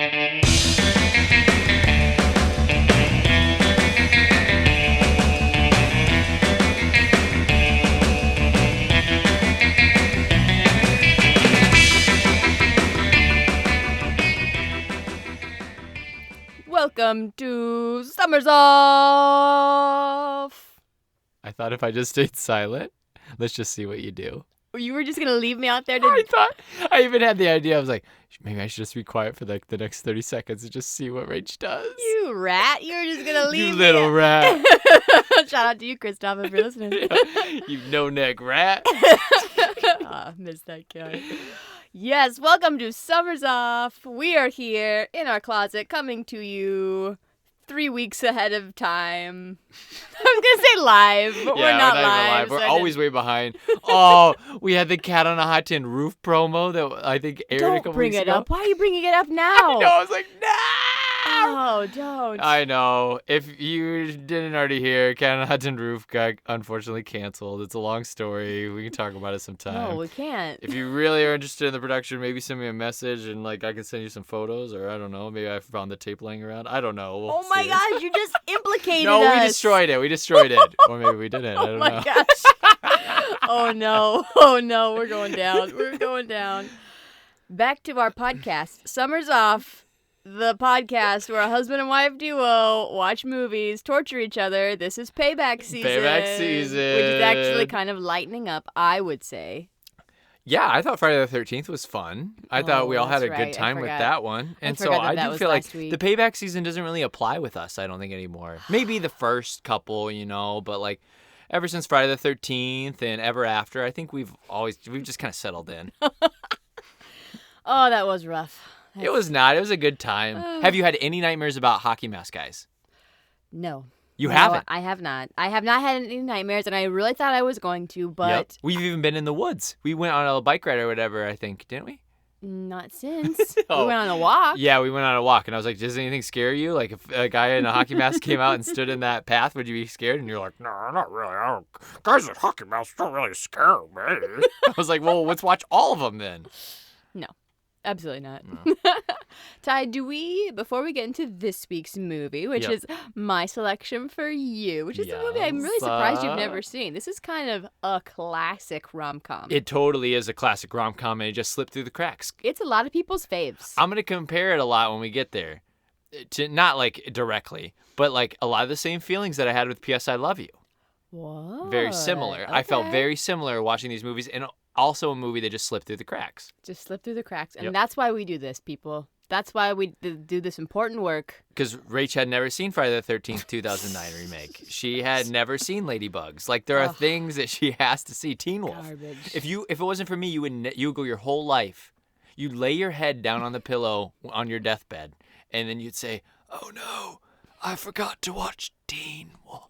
Welcome to Summers Off. I thought if I just stayed silent, let's just see what you do. You were just going to leave me out there I even had the idea. I was like, maybe I should just be quiet for the next 30 seconds and just see what Rach does. You rat. You were just going to leave You me. little rat. Shout out to you, Christoph, if you're listening. You no-neck rat. I missed that guy. Yes, welcome to Summers Off. We are here in our closet coming to you 3 weeks ahead of time. I was going to say live, but we're not live. We're always way behind. Oh, we had the Cat on a Hot Tin Roof promo that I think aired a couple weeks ago. Don't bring it up. Why are you bringing it up now? I know. I was like, no. Oh, don't. I know. If you didn't already hear, Cat on a Hot Tin Roof got unfortunately canceled. It's a long story. We can talk about it sometime. No, we can't. If you really are interested in the production, maybe send me a message and I can send you some photos, or I don't know. Maybe I found the tape laying around. I don't know. We'll oh my gosh, you just implicated us. us. No, we destroyed it. We destroyed it. Or maybe we didn't. I don't know. Oh my gosh. Oh no. Oh no. We're going down. We're going down. Back to our podcast. Summers Off. The podcast where a husband and wife duo watch movies, torture each other. This is payback season. Payback season. Which is actually kind of lightening up, I would say. Yeah, I thought Friday the 13th was fun. I thought we all had a good time with that one. And so I do feel like the payback season doesn't really apply with us, I don't think, anymore. Maybe the first couple, but like ever since Friday the 13th and ever after, I think we've just kind of settled in. Oh, that was rough. It was not. It was a good time. Have you had any nightmares about hockey mask guys? No. You haven't? I have not. I have not had any nightmares, and I really thought I was going to, but... Yep. We've even been in the woods. We went on a bike ride or whatever, I think, didn't we? Not since. Oh. We went on a walk. Yeah, we went on a walk, and I was like, does anything scare you? Like, if a guy in a hockey mask came out and stood in that path, would you be scared? And you're like, no, not really. Guys in hockey masks don't really scare me. I was like, well, let's watch all of them then. No. Absolutely not. No. Ty, before we get into this week's movie, which is my selection for you, which is a movie I'm really surprised you've never seen. This is kind of a classic rom-com. It totally is a classic rom-com, and it just slipped through the cracks. It's a lot of people's faves. I'm going to compare it a lot when we get there. To not like directly, but like a lot of the same feelings that I had with P.S. I Love You. What? Very similar. Okay. I felt very similar watching these movies, and also a movie that just slipped through the cracks. Just slipped through the cracks. And that's why we do this, people. That's why we do this important work. Because Rach had never seen Friday the 13th, 2009 remake. She had never seen Ladybugs. Like, there are things that she has to see. Teen Wolf. Garbage. If it wasn't for me, you would go your whole life. You'd lay your head down on the pillow on your deathbed, and then you'd say, oh no, I forgot to watch Teen Wolf.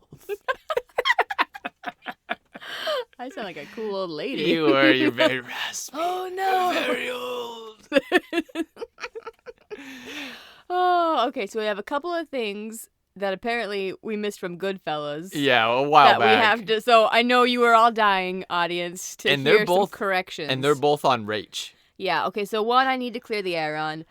I sound like a cool old lady. You are. You're very raspy. Oh, no. You're very old. Oh, okay. So we have a couple of things that apparently we missed from Goodfellas. Yeah, a while back. We have to. So I know you were all dying, audience, to hear some corrections. And they're both on Rach. Yeah. Okay. So one, I need to clear the air on.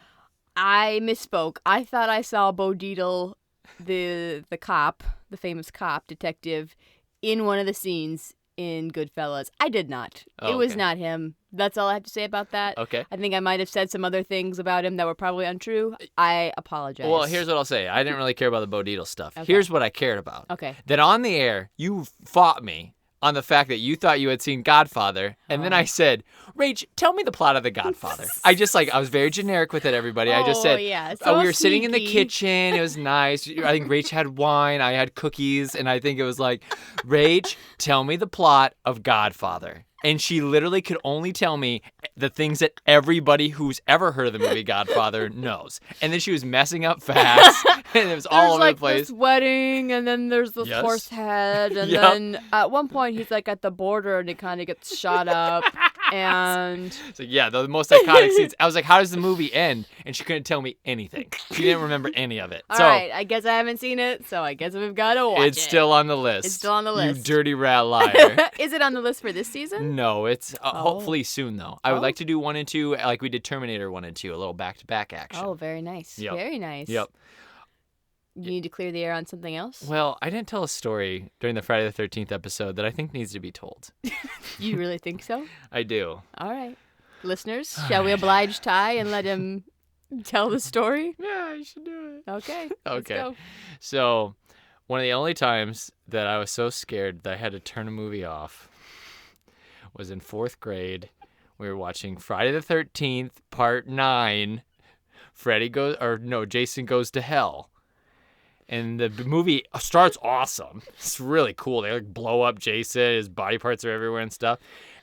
I misspoke. I thought I saw Bo Dietl, the cop, the famous cop detective, in one of the scenes in Goodfellas. I did not. It was not him. That's all I have to say about that. Okay. I think I might have said some other things about him that were probably untrue. I apologize. Well, here's what I'll say. I didn't really care about the Bo Dietl stuff. Okay. Here's what I cared about. Okay. That on the air, you fought me on the fact that you thought you had seen Godfather, and then I said, Rach, tell me the plot of The Godfather. I was very generic with it, everybody. I just said, yeah. So we were sitting in the sneaky. kitchen. It was nice. I think Rach had wine. I had cookies, and I think it was like, Rach, tell me the plot of Godfather. And she literally could only tell me the things that everybody who's ever heard of the movie Godfather knows. And then she was messing up fast, and it was all over the place. There's this wedding, and then there's this horse head, and then at one point he's like at the border, and he kind of gets shot up. And So yeah, the most iconic scenes. I was like, how does the movie end? And she couldn't tell me anything. She didn't remember any of it. all So right, I guess I haven't seen it, so I guess we've got to watch it. it's still on the list. It's still on the You list. dirty rat liar. Is it on the list for this season? No, it's hopefully soon though. I would Oh. like to do 1 and 2 like we did Terminator 1 and 2, a little back-to-back action. Oh, very nice. Yep. Very nice. Yep. You need to clear the air on something else? Well, I didn't tell a story during the Friday the 13th episode that I think needs to be told. You really think so? I do. All right. Listeners, shall we oblige Ty and let him tell the story? Yeah, you should do it. Okay. Okay. Let's go. So, one of the only times that I was so scared that I had to turn a movie off was in 4th grade. We were watching Friday the 13th, Part 9. Jason Goes to Hell. And the movie starts awesome. It's really cool. They like blow up Jason. His body parts are everywhere and stuff.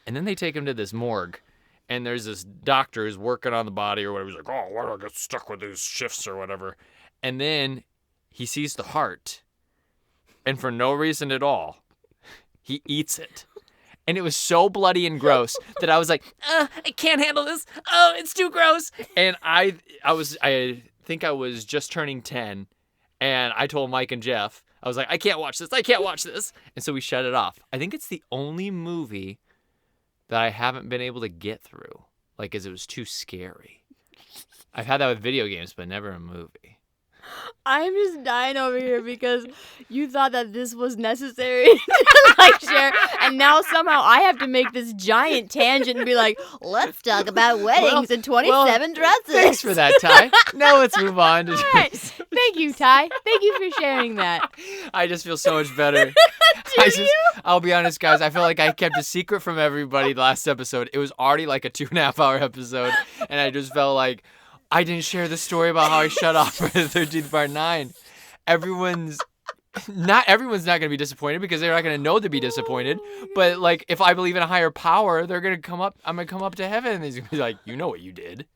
And then they take him to this morgue. And there's this doctor who's working on the body or whatever. He's like, oh, why do I get stuck with these shifts or whatever? And then he sees the heart. And for no reason at all, he eats it. And it was so bloody and gross that I was like, I can't handle this. Oh, it's too gross. And I think I was just turning 10. And I told Mike and Jeff, I was like, I can't watch this. I can't watch this. And so we shut it off. I think it's the only movie that I haven't been able to get through, like, as it was too scary. I've had that with video games, but never a movie. I'm just dying over here because you thought that this was necessary to like share, and now somehow I have to make this giant tangent and be like, let's talk about weddings and 27 dresses. Thanks for that, Ty. Now let's move on. All right. Thank you, Ty. Thank you for sharing that. I just feel so much better. I'll be honest, guys. I feel like I kept a secret from everybody last episode. It was already like a 2.5 hour episode, and I just felt like I didn't share the story about how I shut off for the 13th Part 9. Everyone's not going to be disappointed because they're not going to know to be disappointed. But like, if I believe in a higher power, they're going to come up. I'm going to come up to heaven, and he's going to be like, you know what you did.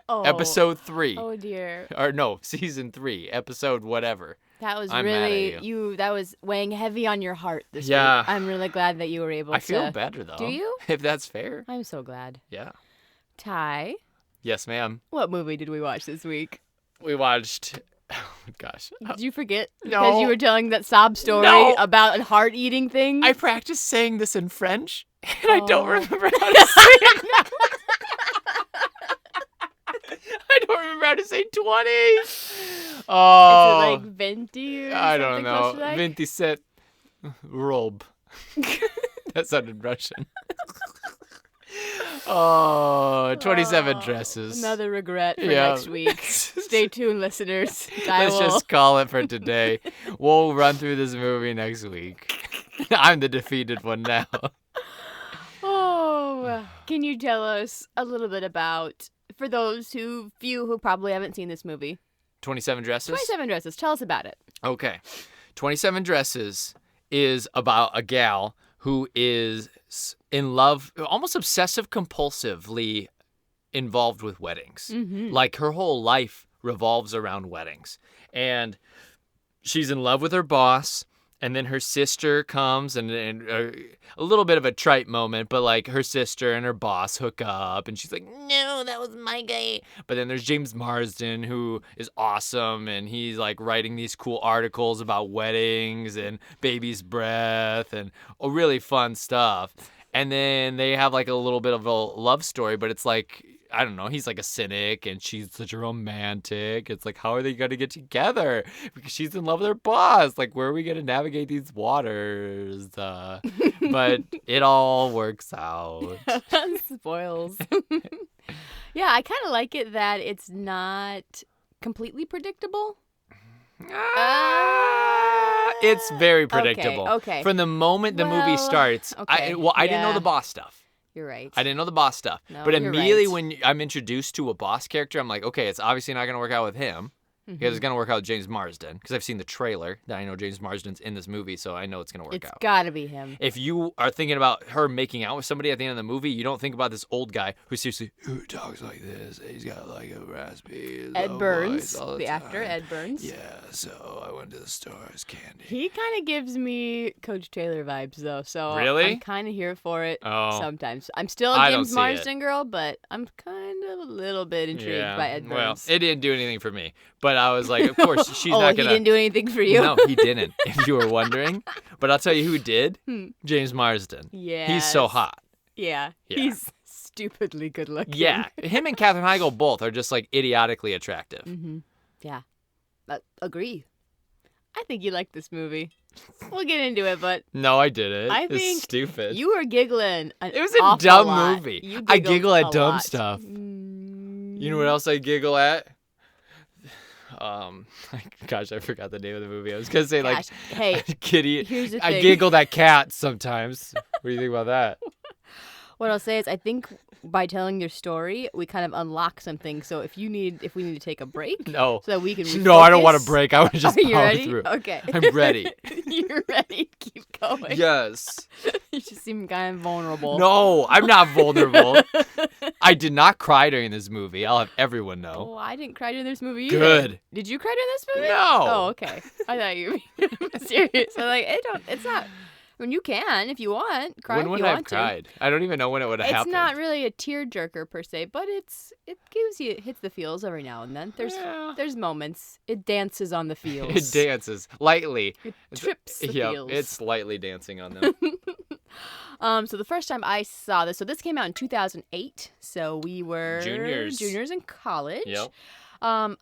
Oh. Episode 3. Oh dear. Or no, season 3, episode whatever. That was I'm really mad at you. That was weighing heavy on your heart this Yeah. week. I'm really glad that you were able to. I feel better though. Do you? If that's fair. I'm so glad. Yeah. Ty, Yes, ma'am. what movie did we watch this week? We watched. Oh gosh. Did you forget? No. Because you were telling that sob story No. about a heart eating thing. I practiced saying this in French, and I Oh. don't remember how to say it now. I don't remember how to say 20. Oh. Is it like venti or I something don't know. close to that? 27 robe. That sounded Russian. Oh, 27 Oh, dresses. Another regret for Yeah. next week. Stay tuned, listeners. I Let's will- just call it for today. We'll run through this movie next week. I'm the defeated one now. Oh, can you tell us a little bit about, for those few who probably haven't seen this movie, 27 dresses? 27 Dresses. Tell us about it. Okay. 27 Dresses is about a gal who is in love, almost obsessive compulsively involved with weddings. Mm-hmm. Like her whole life revolves around weddings. And she's in love with her boss. And then her sister comes and a little bit of a trite moment, but like her sister and her boss hook up and she's like, no, that was my guy. But then there's James Marsden, who is awesome, and he's like writing these cool articles about weddings and baby's breath and really fun stuff. And then they have like a little bit of a love story, but it's like, I don't know, he's like a cynic and she's such a romantic. It's like, how are they going to get together? Because she's in love with her boss. Like, where are we going to navigate these waters? But it all works out. Spoils. Yeah, I kind of like it that it's not completely predictable. It's very predictable. Okay. From the moment the movie Well, starts, okay, I didn't know yeah. the boss stuff. You're right. I didn't know the boss stuff. No, but you're immediately right. when I'm introduced to a boss character, I'm like, okay, it's obviously not going to work out with him. because it's gonna work out with James Marsden. Because I've seen the trailer that I know James Marsden's in this movie, so I know it's gonna work It's out. gotta be him. If you are thinking about her making out with somebody at the end of the movie, you don't think about this old guy who seriously who talks like this. He's got like a raspy Ed Burns, the actor time. Ed Burns. Yeah, so I went to the store as candy. He kind of gives me Coach Taylor vibes, though. So Really? I'm kind of here for it. Oh. Sometimes I'm still I a don't James see Marsden girl, but I'm kind of a little bit intrigued by Ed Well, Burns. it didn't do anything for me, but I was like, of course she's oh, not he gonna. didn't do anything for you. No, he didn't. If you were wondering, but I'll tell you who did. James Marsden. Yeah. He's so hot. Yeah. Yeah. He's stupidly good looking. Yeah, him and Katherine Heigl both are just like idiotically attractive. Yeah. Agree. I think you like this movie. We'll get into it, but No, I didn't. I It's think stupid. you were giggling. It was a dumb movie. You I giggled giggle at a dumb lot. stuff. You know what else I giggle at? Gosh, I forgot the name of the movie. I was gonna say Gosh, hey, like kitty. here's the I thing. giggled at cats sometimes. What do you think about that? What I'll say is, I think by telling your story, we kind of unlock something. So if we need to take a break, No. so that we can. No, I don't want refocus- to break. I want to just Are you power ready? through. Okay. I'm ready. You're ready. Keep going. Yes. You just seem kind of vulnerable. No, I'm not vulnerable. I did not cry during this movie. I'll have everyone know. Oh, I didn't cry during this movie either. Good. Did you cry during this movie? No. Oh, okay. I thought you were being serious. I'm like, it's not. I mean, you can if you want. Cry When if would you I have want to. cried? I don't even know when it would have It's happened. not really a tearjerker per se, but it hits the feels every now and then. Yeah. There's moments. It dances on the feels. It dances lightly. It trips the Yep, feels. it's lightly dancing on them. So the first time I saw this, so this came out in 2008. So we were juniors in college. Yep. And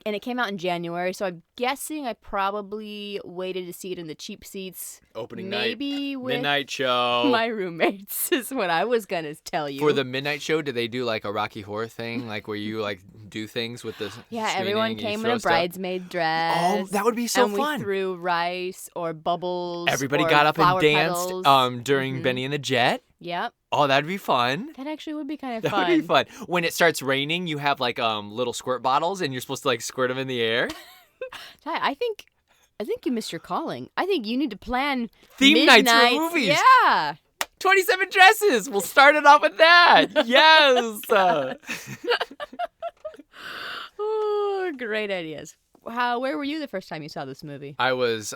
it came out in January, so I'm guessing I probably waited to see it in the cheap seats. Opening Maybe night. with Midnight show. my roommates is what I was gonna tell you. For the midnight show, did they do like a Rocky Horror thing, like where you like do things with the yeah, screening everyone and you came in throw a stuff? bridesmaid dress. Oh, that would be so and fun. we threw rice or bubbles. Everybody or got up and flower danced petals. during Benny and the Jet. Yep, Oh, that'd be fun. that actually would be kind of That fun. would be fun. When it starts raining, you have like little squirt bottles, and you're supposed to like squirt them in the air. Ty, I think you missed your calling. I think you need to plan Theme nights for midnight- movies. Yeah. 27 dresses. We'll start it off with that. Yes. Oh, great ideas. Where were you the first time you saw this movie? I was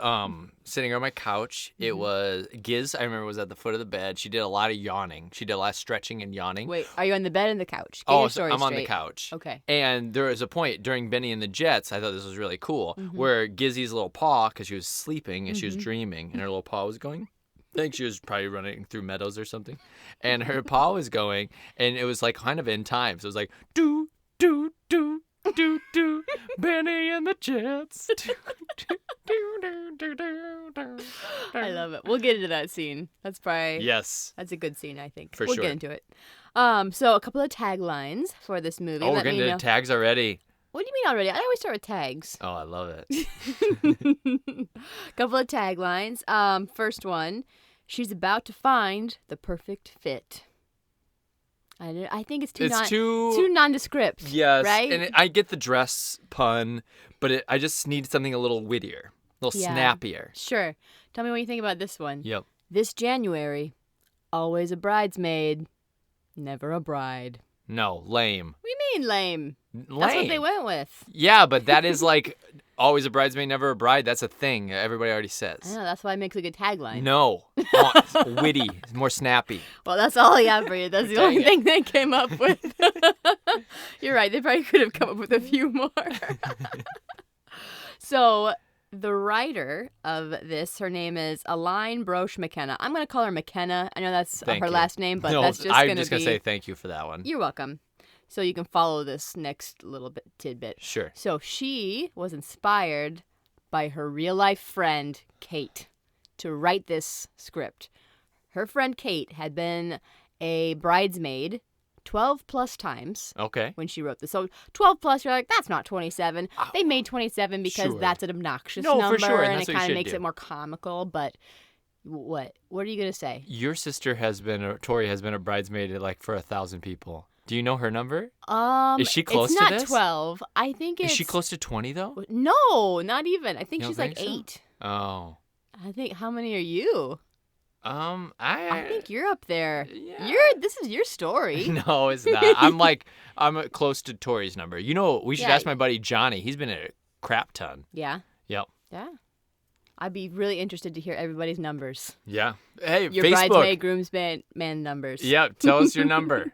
sitting on my couch. It was Giz, I remember, was at the foot of the bed. She did a lot of yawning. She did a lot of stretching and yawning. Wait, are you on the bed or on the couch? Get your story I'm on the straight. couch. Okay. And there was a point during Benny and the Jets, I thought this was really cool, where Gizzy's little paw, because she was sleeping and she was dreaming, and her little paw was going. I think she was probably running through meadows or something. And her paw was going, and it was like kind of in time. So it was like, do, do, do. Do do Benny and the Jets. I love it. We'll get into that scene. That's probably Yes. that's a good scene, I think. For we'll sure. get into it. So a couple of taglines for this movie. Oh, we're Let me getting to know. tags already. What do you mean already? I always start with tags. Oh, I love it. Couple of taglines. First one, she's about to find the perfect fit. I think it's too nondescript. Yes, right? and I get the dress pun, but I just need something a little wittier, a little Yeah. snappier. Sure. Tell me what you think about this one. Yep. This January, always a bridesmaid, never a bride. No, lame. What do you mean lame? Lame. That's what they went with. Yeah, but that is like always a bridesmaid, never a bride. That's a thing everybody already I says. know, that's why it makes a good tagline. No, witty, more snappy. Well, that's all I got for you. That's the Dang only it. thing they came up with. You're right. They probably could have come up with a few more. So the writer of this, her name is Aline Broche McKenna. I'm going to call her McKenna. I know that's Thank her you. last name, but No, that's just I'm going to just be... gonna say thank you for that one. You're welcome. So you can follow this next little bit tidbit. Sure. So she was inspired by her real life friend, Kate, to write this script. Her friend Kate had been a bridesmaid 12 plus times Okay. when she wrote this. So 12 plus, you're like, that's not 27. They made 27 because Sure. that's an obnoxious No, for number sure, and and that's it what you kind of should makes do. it more comical. But what are you going to say? Your sister has been, Tori has been a bridesmaid like for 1,000 people. Do you know her number? Is she close it's to not this? 12. I think it's... Is she close to 20, though? No, not even. I think You don't she's like think so? 8. Oh. I think, how many are you? I think you're up there. Yeah. This is your story. No, it's not. I'm close to Tori's number. You know, we should Yeah. ask my buddy Johnny. He's been at a crap ton. Yeah? Yep. Yeah. I'd be really interested to hear everybody's numbers. Yeah. Hey, Your Facebook. bridesmaid, groomsman man numbers. Yep. Tell us your number.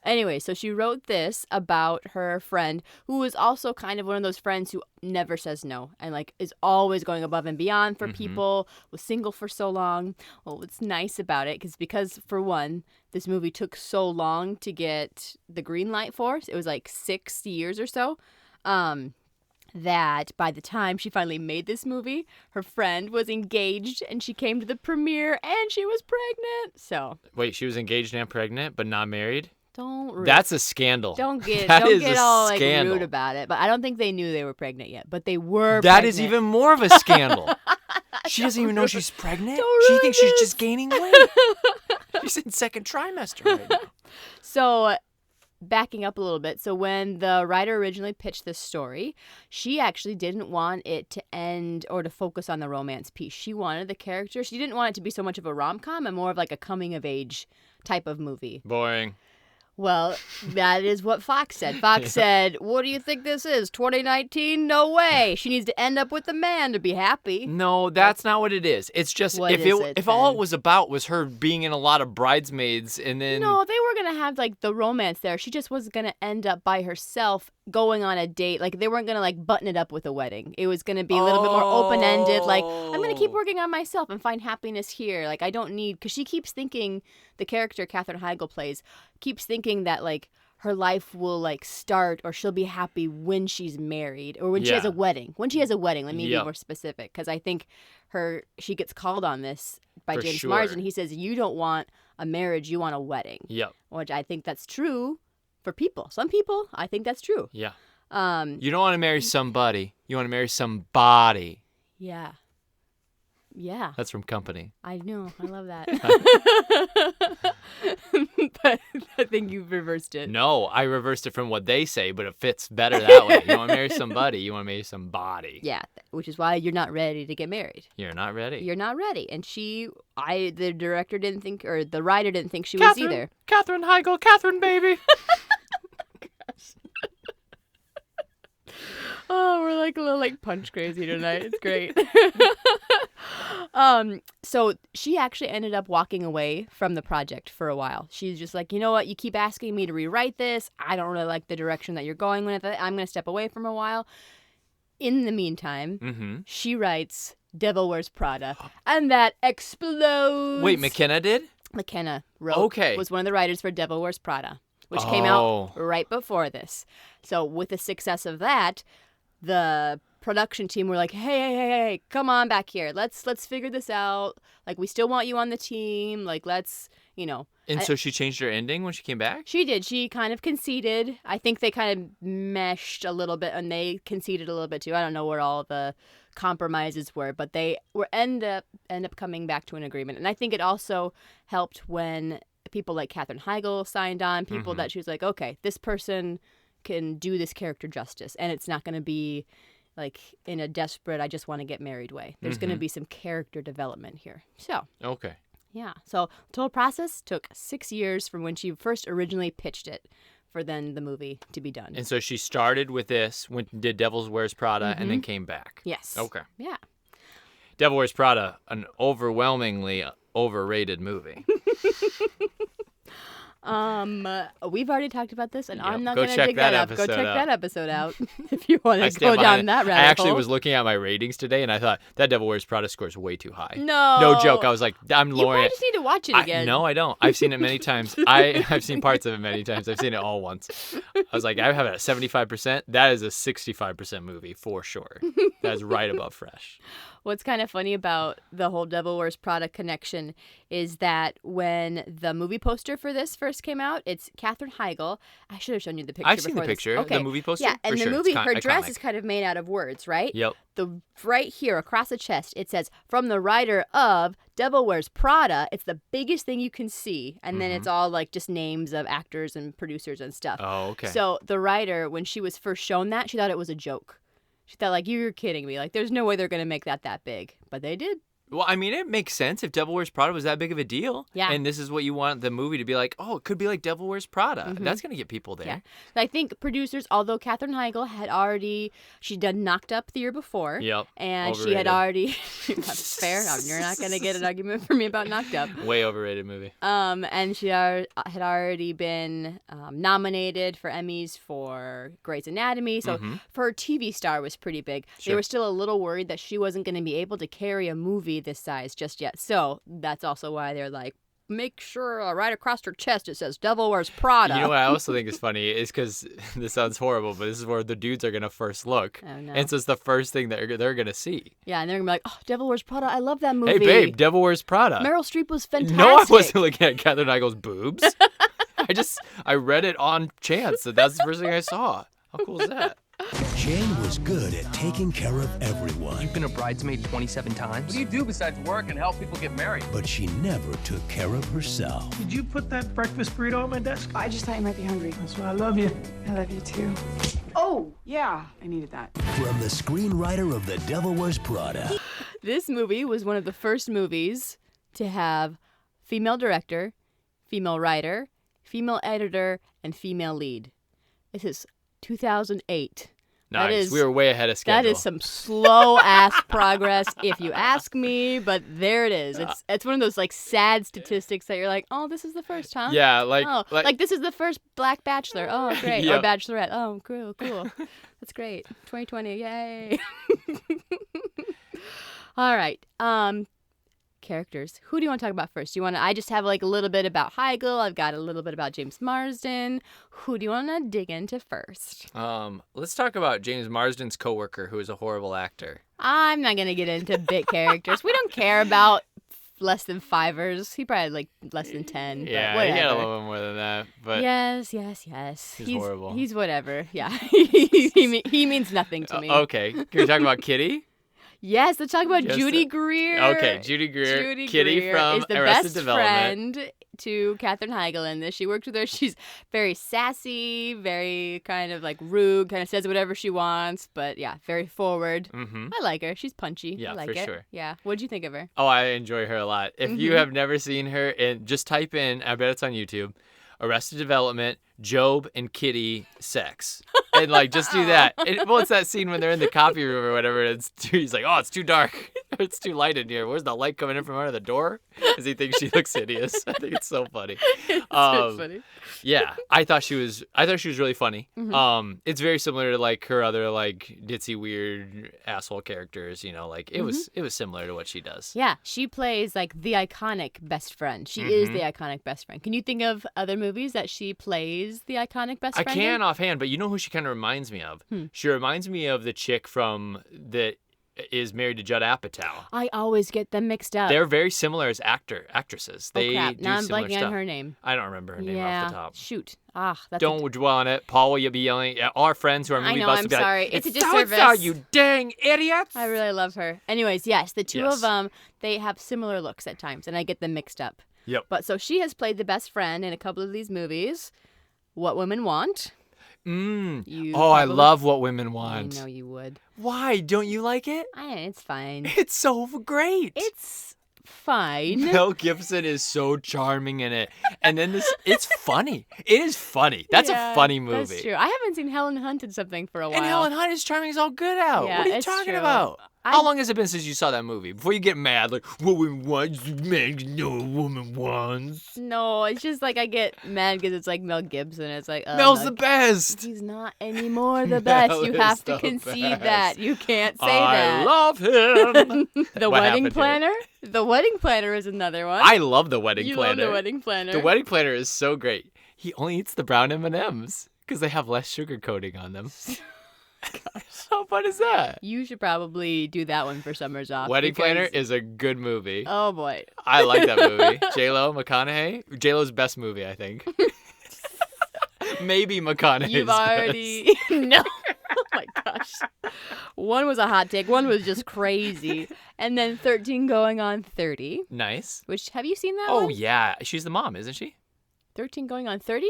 Anyway, so she wrote this about her friend who was also kind of one of those friends who never says no and like is always going above and beyond for people, was single for so long. Well, what's nice about it because for one, this movie took so long to get the green light for. It was like 6 years or so. That by the time she finally made this movie, her friend was engaged and she came to the premiere and she was pregnant. So Wait, she was engaged and pregnant, but not married? don't That's a scandal. don't get That don't is get a all like scandal. rude about it. But I don't think they knew they were pregnant yet. But they were. That pregnant. is even more of a scandal. She doesn't even know she's pregnant. Don't She ruin thinks she's this. just gaining weight. She's in second trimester right now. So, backing up a little bit. So when the writer originally pitched this story, she actually didn't want it to end or to focus on the romance piece. She wanted the character. She didn't want it to be so much of a rom-com and more of like a coming-of-age type of movie. Boring. Well, that is what Fox said. Fox said, "What do you think this is? 2019? No way. She needs to end up with a man to be happy." No, that's not what it is. It's just What if is it, if all then? it was about was her being in a lot of bridesmaids and then No, they were going to have like the romance there. She just was going to end up by herself going on a date. Like they weren't going to like button it up with a wedding. It was going to be a little bit more open-ended. Like I'm going to keep working on myself and find happiness here. Like I don't need, because she keeps thinking, the character Katherine Heigl plays, keeps thinking that like her life will like start or she'll be happy when she's married or when she has Yeah. a wedding. When she has a wedding, let me be Yep. more specific, because I think she gets called on this by For James sure. Marsden. He says, you don't want a marriage, you want a wedding. Yep. Which I think that's true for people. Some people, I think that's true. Yeah. Um, You don't want to marry somebody. You want to marry somebody. yeah. Yeah, That's from Company. I know. I love that. But I think you've reversed it. No, I reversed it from what they say, but it fits better that way. You want to marry somebody. You want to marry somebody. Yeah, which is why you're not ready to get married. You're not ready. You're not ready. And the director didn't think, or the writer didn't think she was either. Katherine Heigl, Katherine, baby. Oh, we're like a little like punch crazy tonight. It's great. So she actually ended up walking away from the project for a while. She's just like, you know what? You keep asking me to rewrite this. I don't really like the direction that you're going with it. I'm going to step away from a while. In the meantime, she writes Devil Wears Prada, and that explodes. Wait, McKenna did? McKenna wrote. Okay. Was one of the writers for Devil Wears Prada, which came out right before this. So with the success of that, the production team were like, hey, come on back here. Let's figure this out. Like, we still want you on the team. Like, let's, And so she changed her ending when she came back? She did. She kind of conceded. I think they kind of meshed a little bit, and they conceded a little bit too. I don't know where all the compromises were, but they end up coming back to an agreement. And I think it also helped when people like Katherine Heigl signed on, people that she was like, okay, this person can do this character justice, and it's not going to be like in a desperate, I just want to get married way. There's going to be some character development here. So, Okay. yeah. So the total process took 6 years from when she first originally pitched it for then the movie to be done. And so she started with this, did Devil Wears Prada, and then came back. Yes. Okay. Yeah. Devil Wears Prada, an overwhelmingly overrated movie. We've already talked about this, and Yep. I'm not Go going to check dig that that up. Go episode check out. that episode out if you want I to stand go behind down it. that rabbit I actually hole. was looking at my ratings today, and I thought, that Devil Wears Prada scores way too high. No joke. I was like, I'm You lowering probably it. just need to watch it again. No, I don't. I've seen it many times. I've seen parts of it many times. I've seen it all once. I was like, I have it at 75%. That is a 65% movie for sure. That is right above fresh. What's kind of funny about the whole Devil Wears Prada connection is that when the movie poster for this first came out, it's Katherine Heigl. I should have shown you the picture. I've seen the picture, Okay. the movie poster. Yeah, and for the sure. movie, It's her dress iconic. is kind of made out of words, right? Yep. Right here across the chest, it says, from the writer of Devil Wears Prada. It's the biggest thing you can see. And then it's all like just names of actors and producers and stuff. Oh, okay. So the writer, when she was first shown that, she thought it was a joke. She thought, like, you're kidding me. Like, there's no way they're going to make that big. But they did. Well, I mean, it makes sense if Devil Wears Prada was that big of a deal. Yeah. And this is what you want the movie to be like, oh, it could be like Devil Wears Prada. That's going to get people there. Yeah. I think producers, although Katherine Heigl had she'd done Knocked Up the year before. Yep. And Overrated. she had already, that's fair. You're not going to get an argument from me about Knocked Up. Way overrated movie. And she had already been nominated for Emmys for Grey's Anatomy. So for her TV star was pretty big. They Sure. were still a little worried that she wasn't going to be able to carry a movie this size just yet. So that's also why they're like, make sure right across her chest it says Devil Wears Prada. You know what I also think is funny is because this sounds horrible, but this is where the dudes are going to first look. Oh, no. And so it's the first thing that they're going to see. Yeah, and they're going to be like, oh, Devil Wears Prada. I love that movie. Hey, babe, Devil Wears Prada. Meryl Streep was fantastic. No, I wasn't looking at Katherine Heigl's boobs. I read it on chance that that's the first thing I saw. How cool is that? Jane was good at taking care of everyone, You've been a bridesmaid 27 times? What do you do besides work and help people get married? but she never took care of herself. Did you put that breakfast burrito on my desk? I just thought you might be hungry. That's why I love you. I love you too. Oh, yeah, I needed that. From the screenwriter of The Devil Wears Prada, This movie was one of the first movies to have female director, female writer, female editor, and female lead. This is 2008. Nice. We were way ahead of schedule. That is some slow-ass progress, if you ask me, but there it is. It's one of those, like, sad statistics that you're like, oh, this is the first, huh? Yeah, Oh, like this is the first Black Bachelor. Oh, great. Yep. Or Bachelorette. Oh, cool. That's great. 2020, yay. All right. Characters. Who do you want to talk about first? I just have like a little bit about Heigl. I've got a little bit about James Marsden. Who do you want to dig into first? Let's talk about James Marsden's coworker, who is a horrible actor. I'm not going to get into bit characters. We don't care about less than fivers. He probably had like less than 10. Yeah, but whatever. he had a little bit more than that. But Yes. He's horrible. He's whatever. Yeah. he means nothing to me. Okay. Can we talk about Kitty? Yes, let's talk about Yes, Judy Greer. Okay, Judy Greer. Judy Kitty Greer from is the Arrested best Development. friend to Katherine Heigl in this. She worked with her. She's very sassy, very kind of like rude, kind of says whatever she wants, but yeah, very forward. I like her. She's punchy. Yeah, I like for it. sure. Yeah. What'd you think of her? Oh, I enjoy her a lot. If you have never seen her, and just type in, I bet it's on YouTube, Arrested Development, Job and Kitty sex. And like just do that. Well, it's that scene when they're in the copy room or whatever. And he's like, oh, it's too dark. It's too light in here. Where's the light coming in from under the door? Because he thinks she looks hideous. I think it's so funny. It's so funny. Yeah, I thought she was really funny. It's very similar to like her other like ditzy weird asshole characters. You know, like it was similar to what she does. Yeah, she plays like the iconic best friend. She is the iconic best friend. Can you think of other movies that she plays the iconic best I friend? can offhand, but you know who she kind of reminds me of? She reminds me of the chick from that is married to Judd Apatow. I always get them mixed up. They're very similar as actresses. They crap. do Now I'm similar blanking stuff. on her name. I don't remember her name Yeah. off the top. Shoot. That's Don't dwell on it. Paul, will you be yelling at all our friends who are movie I know, buffs I'm will be like, sorry. It's a so-and-so, disservice. you dang idiots. I really love her. Anyways, yes, the two Yes. of them, they have similar looks at times, and I get them mixed up. Yep. But so she has played the best friend in a couple of these movies. What Women Want. You Oh, I probably- love What Women I Want. know you would. Why? Don't you like it? It's fine. It's so great. It's fine. Mel Gibson is so charming in it. And then it's funny. It is funny. That's Yeah, a funny movie. That's true. I haven't seen Helen Hunt in something for a while. And Helen Hunt is charming as all good out. Yeah, what are you it's talking true. about? How long has it been since you saw that movie? Before you get mad, like, what woman wants, man, no woman wants. No, it's just like I get mad because it's like Mel Gibson. It's like Mel's Mel the best. He's not anymore the best. Mel You is have to the concede best. that. You can't say I that. love him. The What Wedding happened here? Planner? The Wedding Planner is another one. I love The Wedding you Planner. love The Wedding Planner. The Wedding Planner is so great. He only eats the brown M&Ms because they have less sugar coating on them. How fun is that? You should probably do that one for summers off. Wedding Planner because- is a good movie. Oh boy. I like that movie. J-Lo, McConaughey. J-Lo's best movie, I think. Maybe McConaughey's You've best. already no. Oh my gosh. One was a hot take. One was just crazy. And then 13 going on 30. Nice. Which have you seen that Oh one? yeah, she's the mom, isn't she? 13 going on 30?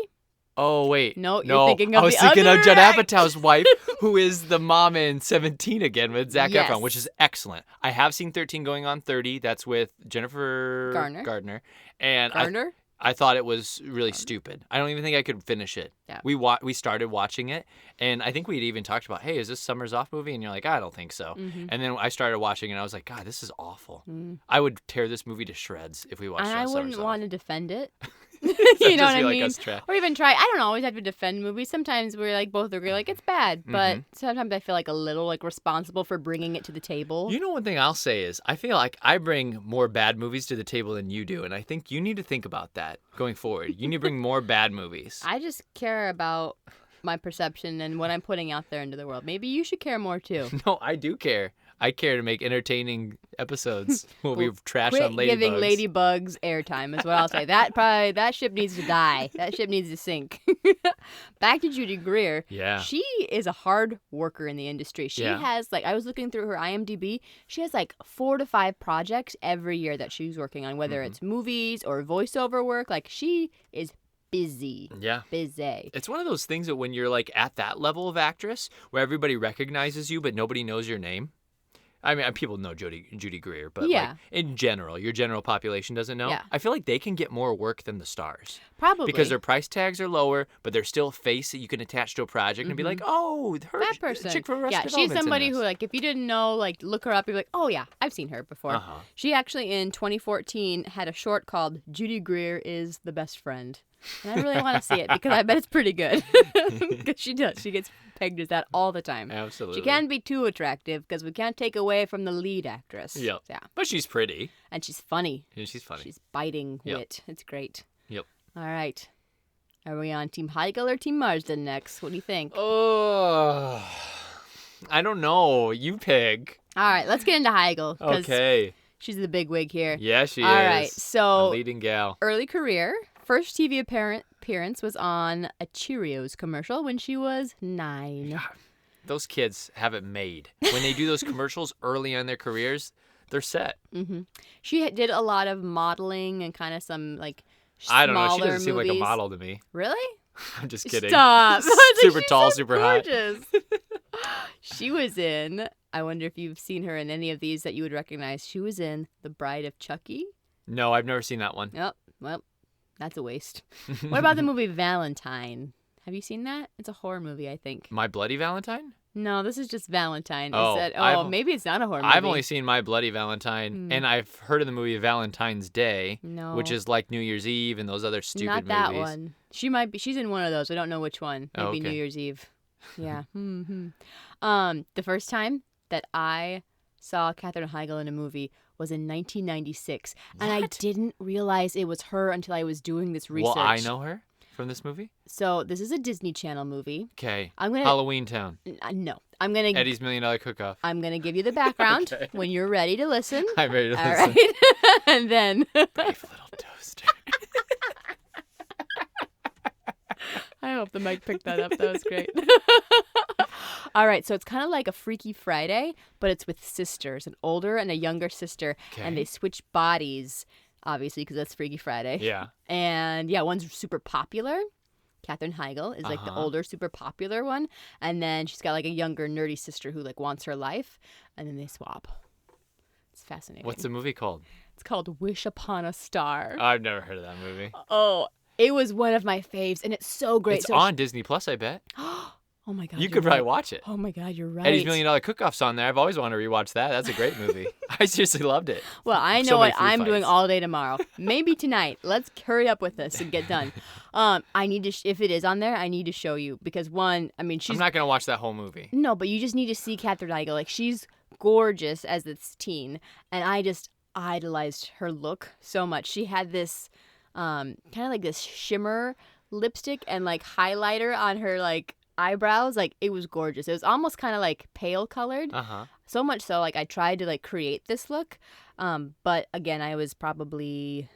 Oh wait, No, you're thinking of I was the thinking other of Judd act. Apatow's wife, who is the mom in 17 again with Zac Yes. Efron, which is excellent. I have seen 13 going on 30. That's with Jennifer Gardner, and Garner? I thought it was really stupid. I don't even think I could finish it. Yeah. We started watching it, and I think we'd even talked about, hey, is this Summer's Off movie? And you're like, I don't think so. Mm-hmm. And then I started watching, and I was like, God, this is awful. I would tear this movie to shreds if we watched it And on I Summer's wouldn't Off. want to defend it. That'd You know just what be I like mean? us Or even try. I don't always have to defend movies. Sometimes we're like both agree like it's bad, but sometimes I feel like a little like responsible for bringing it to the table. You know, one thing I'll say is I feel like I bring more bad movies to the table than you do, and I think you need to think about that going forward. You need to bring more bad movies. I just care about my perception and what I'm putting out there into the world. Maybe you should care more too. No, I do care. I care to make entertaining episodes where we trash Quit on ladybugs. giving ladybugs airtime is what I'll say. That ship needs to die. That ship needs to sink. Back to Judy Greer. Yeah. She is a hard worker in the industry. She Yeah. has I was looking through her IMDb. She has 4 to 5 projects every year that she's working on, whether it's movies or voiceover work. She is busy. Yeah. Busy. It's one of those things that when you're at that level of actress where everybody recognizes you but nobody knows your name. I mean, people know Judy Greer, but Yeah. in general, your general population doesn't know. Yeah. I feel like they can get more work than the stars. Probably. Because their price tags are lower, but they're still a face that you can attach to a project and be like, oh, her that person. chick from Arrested Yeah, she's Development's in somebody this. who, if you didn't know, look her up, you're like, oh, yeah, I've seen her before. Uh-huh. She actually, in 2014, had a short called Judy Greer is the Best Friend. And I really want to see it because I bet it's pretty good. Because she does. She gets pegged as that all the time. Absolutely. She can't be too attractive because we can't take away from the lead actress. Yep. Yeah. But she's pretty. And she's funny. And she's funny. She's biting Yep. wit. It's great. Yep. All right. Are we on Team Heigl or Team Marsden next? What do you think? Oh, I don't know. You pick. All right, let's get into Heigl. 'Cause Okay. she's the big wig here. Yeah, she All is. right, A so leading gal. early career. First TV appearance was on a Cheerios commercial when she was 9. Those kids have it made. When they do those commercials early in their careers, they're set. She did a lot of modeling and kind of some I don't know. She smaller doesn't seem like a movies. model to me. Really? I'm just kidding. Stop. Super She's tall, so super hot. gorgeous. She was in, I wonder if you've seen her in any of these that you would recognize. She was in The Bride of Chucky. No, I've never seen that one. Yep. Well, that's a waste. What about the movie Valentine? Have you seen that? It's a horror movie, I think. My Bloody Valentine? No, this is just Valentine. Oh, Maybe it's not a horror movie. I've only seen My Bloody Valentine, and I've heard of the movie Valentine's Day, No. which is like New Year's Eve and those other stupid Not that movies. one. She might be. She's in one of those. I don't know which one. Maybe Oh, okay. New Year's Eve. Yeah. The first time that I saw Katherine Heigl in a movie was in 1996, and I didn't realize it was her until I was doing this research. Well, I know her from this movie. So this is a Disney Channel movie. Okay. I'm gonna. Halloween Town. No, I'm gonna. Eddie's $1 Million Cook-Off. I'm gonna give you the background Okay. when you're ready to listen. I'm ready to All listen. right, and then. Brave little toaster. I hope the mic picked that up. That was great. All right, so it's kind of like a Freaky Friday, but it's with sisters, an older and a younger sister, and they switch bodies, obviously, because that's Freaky Friday. Yeah. And yeah, one's super popular. Katherine Heigl is the older, super popular one, and then she's got a younger, nerdy sister who wants her life, and then they swap. It's fascinating. What's the movie called? It's called Wish Upon a Star. I've never heard of that movie. Oh, it was one of my faves, and it's so great. It's So on Disney Plus, I bet. Oh my god. You you're could probably right. watch it. Oh my god, you're right. Eddie's $1 Million Cook-Off's on there. I've always wanted to rewatch that. That's a great movie. I seriously loved it. Well, I So know many what food I'm doing fights. all day tomorrow. Maybe tonight. Let's hurry up with this and get done. I need to, if it is on there, I need to show you because one, I mean, she's I'm not going to watch that whole movie. no, but you just need to see Katherine Heigl. She's gorgeous as this teen, and I just idolized her look so much. She had this kind of this shimmer lipstick and highlighter on her eyebrows, like it was gorgeous. It was almost kind of like pale colored. Uh-huh. So much so, like I tried to like create this look, but again, I was probably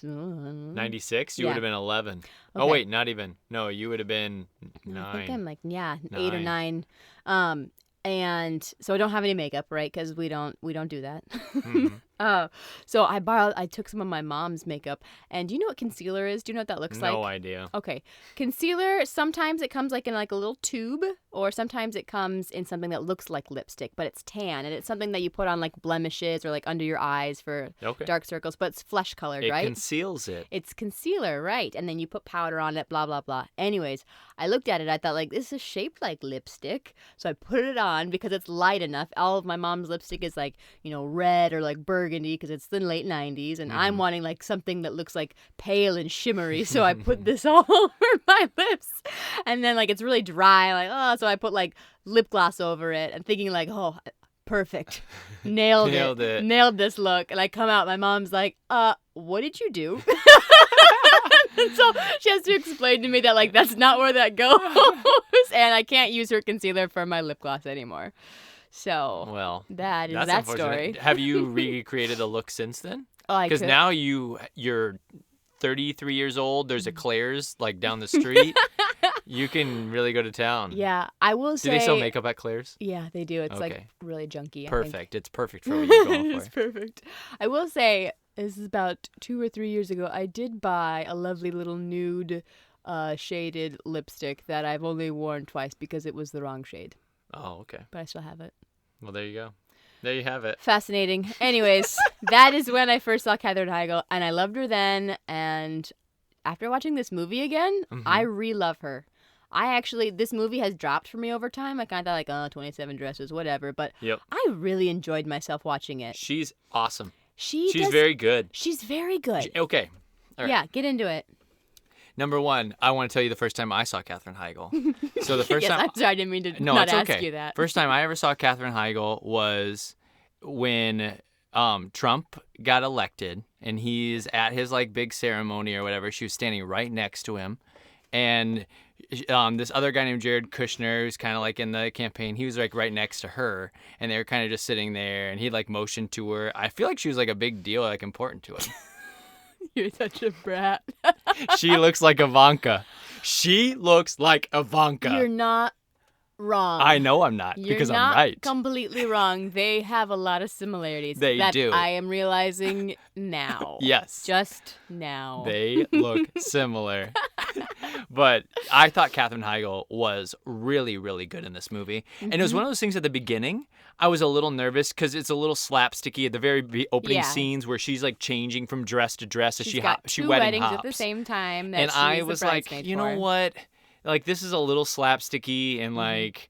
96? You Yeah. would have been 11. Oh, Okay. wait, not even. No, you would have been 9. I think I'm like 8 or 9. 9. And so I don't have any makeup, right? Because we don't do that. Mhm. So I took some of my mom's makeup, and do you know what concealer is? Do you know what that looks like? No idea. Okay. Concealer, sometimes it comes like in like a little tube, or sometimes it comes in something that looks like lipstick, but it's tan, and it's something that you put on like blemishes or like under your eyes for Okay. dark circles, but it's flesh colored, It right? conceals it. It's concealer, right? And then you put powder on it, blah, blah, blah. Anyways, I looked at it. I thought, like, this is shaped like lipstick. So I put it on because it's light enough. All of my mom's lipstick is like, red or like burgundy because it's the late 90s. And I'm wanting like something that looks like pale and shimmery. So I put this all over my lips. And then like it's really dry. Like, oh, so I put like lip gloss over it and thinking like, oh, perfect. Nailed it. Nailed this look. And I come out, my mom's like, what did you do? And so she has to explain to me that like that's not where that goes. And I can't use her concealer for my lip gloss anymore. So Well, that is that's that unfortunate. story. Have you recreated a look since then? Oh, I Because could. now you're 33 years old. There's a Claire's like down the street. You can really go to town. Yeah, I will Do say. they sell makeup at Claire's? Yeah, they do. It's like Okay. really junky. I think. Perfect. It's perfect for what you're going It's for. perfect. I will say, this is about 2 or 3 years ago, I did buy a lovely little nude shaded lipstick that I've only worn twice because it was the wrong shade. Oh, okay. But I still have it. Well, there you go. There you have it. Fascinating. Anyways, that is when I first saw Katherine Heigl, and I loved her then. And after watching this movie again, I re-love her. This movie has dropped for me over time. I kind of thought like, 27 dresses, whatever. But Yep. I really enjoyed myself watching it. She's awesome. She's very good. She's very good. Okay. All right. Yeah, get into it. Number one, I want to tell you the first time I saw Katherine Heigl. So the first Yes, time. I'm sorry, I didn't mean to No, not it's ask okay. you that. First time I ever saw Katherine Heigl was when Trump got elected, and he's at his like big ceremony or whatever. She was standing right next to him, and this other guy named Jared Kushner, who's kind of like in the campaign, he was like right next to her, and they were kind of just sitting there, and he like motioned to her. I feel like she was like a big deal, like important to him. You're such a brat. She looks like Ivanka. She looks like Ivanka. You're not wrong. I know I'm not, You're because not I'm right. completely wrong. They have a lot of similarities. They that do. I am realizing now. Yes. Just now. They look similar. But I thought Katherine Heigl was really, really good in this movie. And it was one of those things at the beginning, I was a little nervous because it's a little slapsticky at the very opening Yeah. scenes where she's like changing from dress to dress as She's she got she two wedding weddings hops. at the same time. That And she I is the was like, bridesmaid you know for. what? Like, this is a little slapsticky, and like,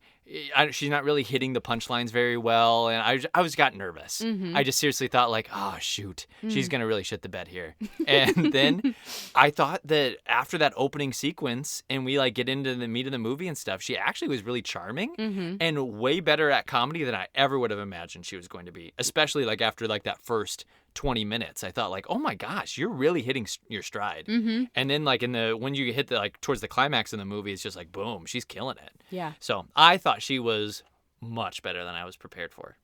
she's not really hitting the punchlines very well, and I got nervous. I just seriously thought like, oh shoot, she's gonna really shit the bed here. And then I thought that after that opening sequence, and we like get into the meat of the movie and stuff, she actually was really charming and way better at comedy than I ever would have imagined she was going to be. Especially like after like that first 20 minutes, I thought like, oh my gosh, you're really hitting your stride. And then like when you hit the like towards the climax in the movie, it's just like boom, she's killing it. Yeah. So I thought she was much better than I was prepared for.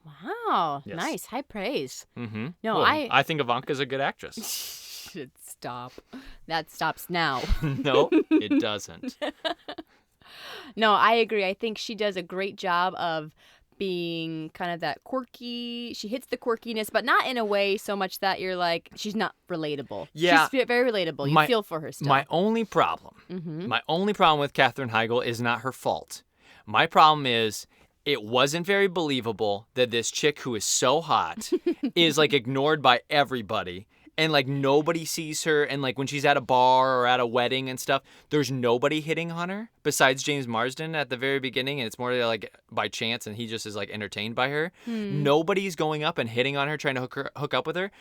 Wow. Yes. Nice. High praise. Mm-hmm. No, Well, I- I think Ivanka's a good actress. Should stop. That stops now. No, it doesn't. No, I agree. I think she does a great job of being kind of that quirky. She hits the quirkiness, but not in a way so much that you're like, she's not relatable. Yeah. She's very relatable. You feel for her still. My only problem with Katherine Heigl is not her fault. My problem is it wasn't very believable that this chick who is so hot is like ignored by everybody. And like nobody sees her, and like when she's at a bar or at a wedding and stuff, there's nobody hitting on her besides James Marsden at the very beginning, and it's more like by chance, and he just is like entertained by her. Nobody's going up and hitting on her, trying to hook up with her.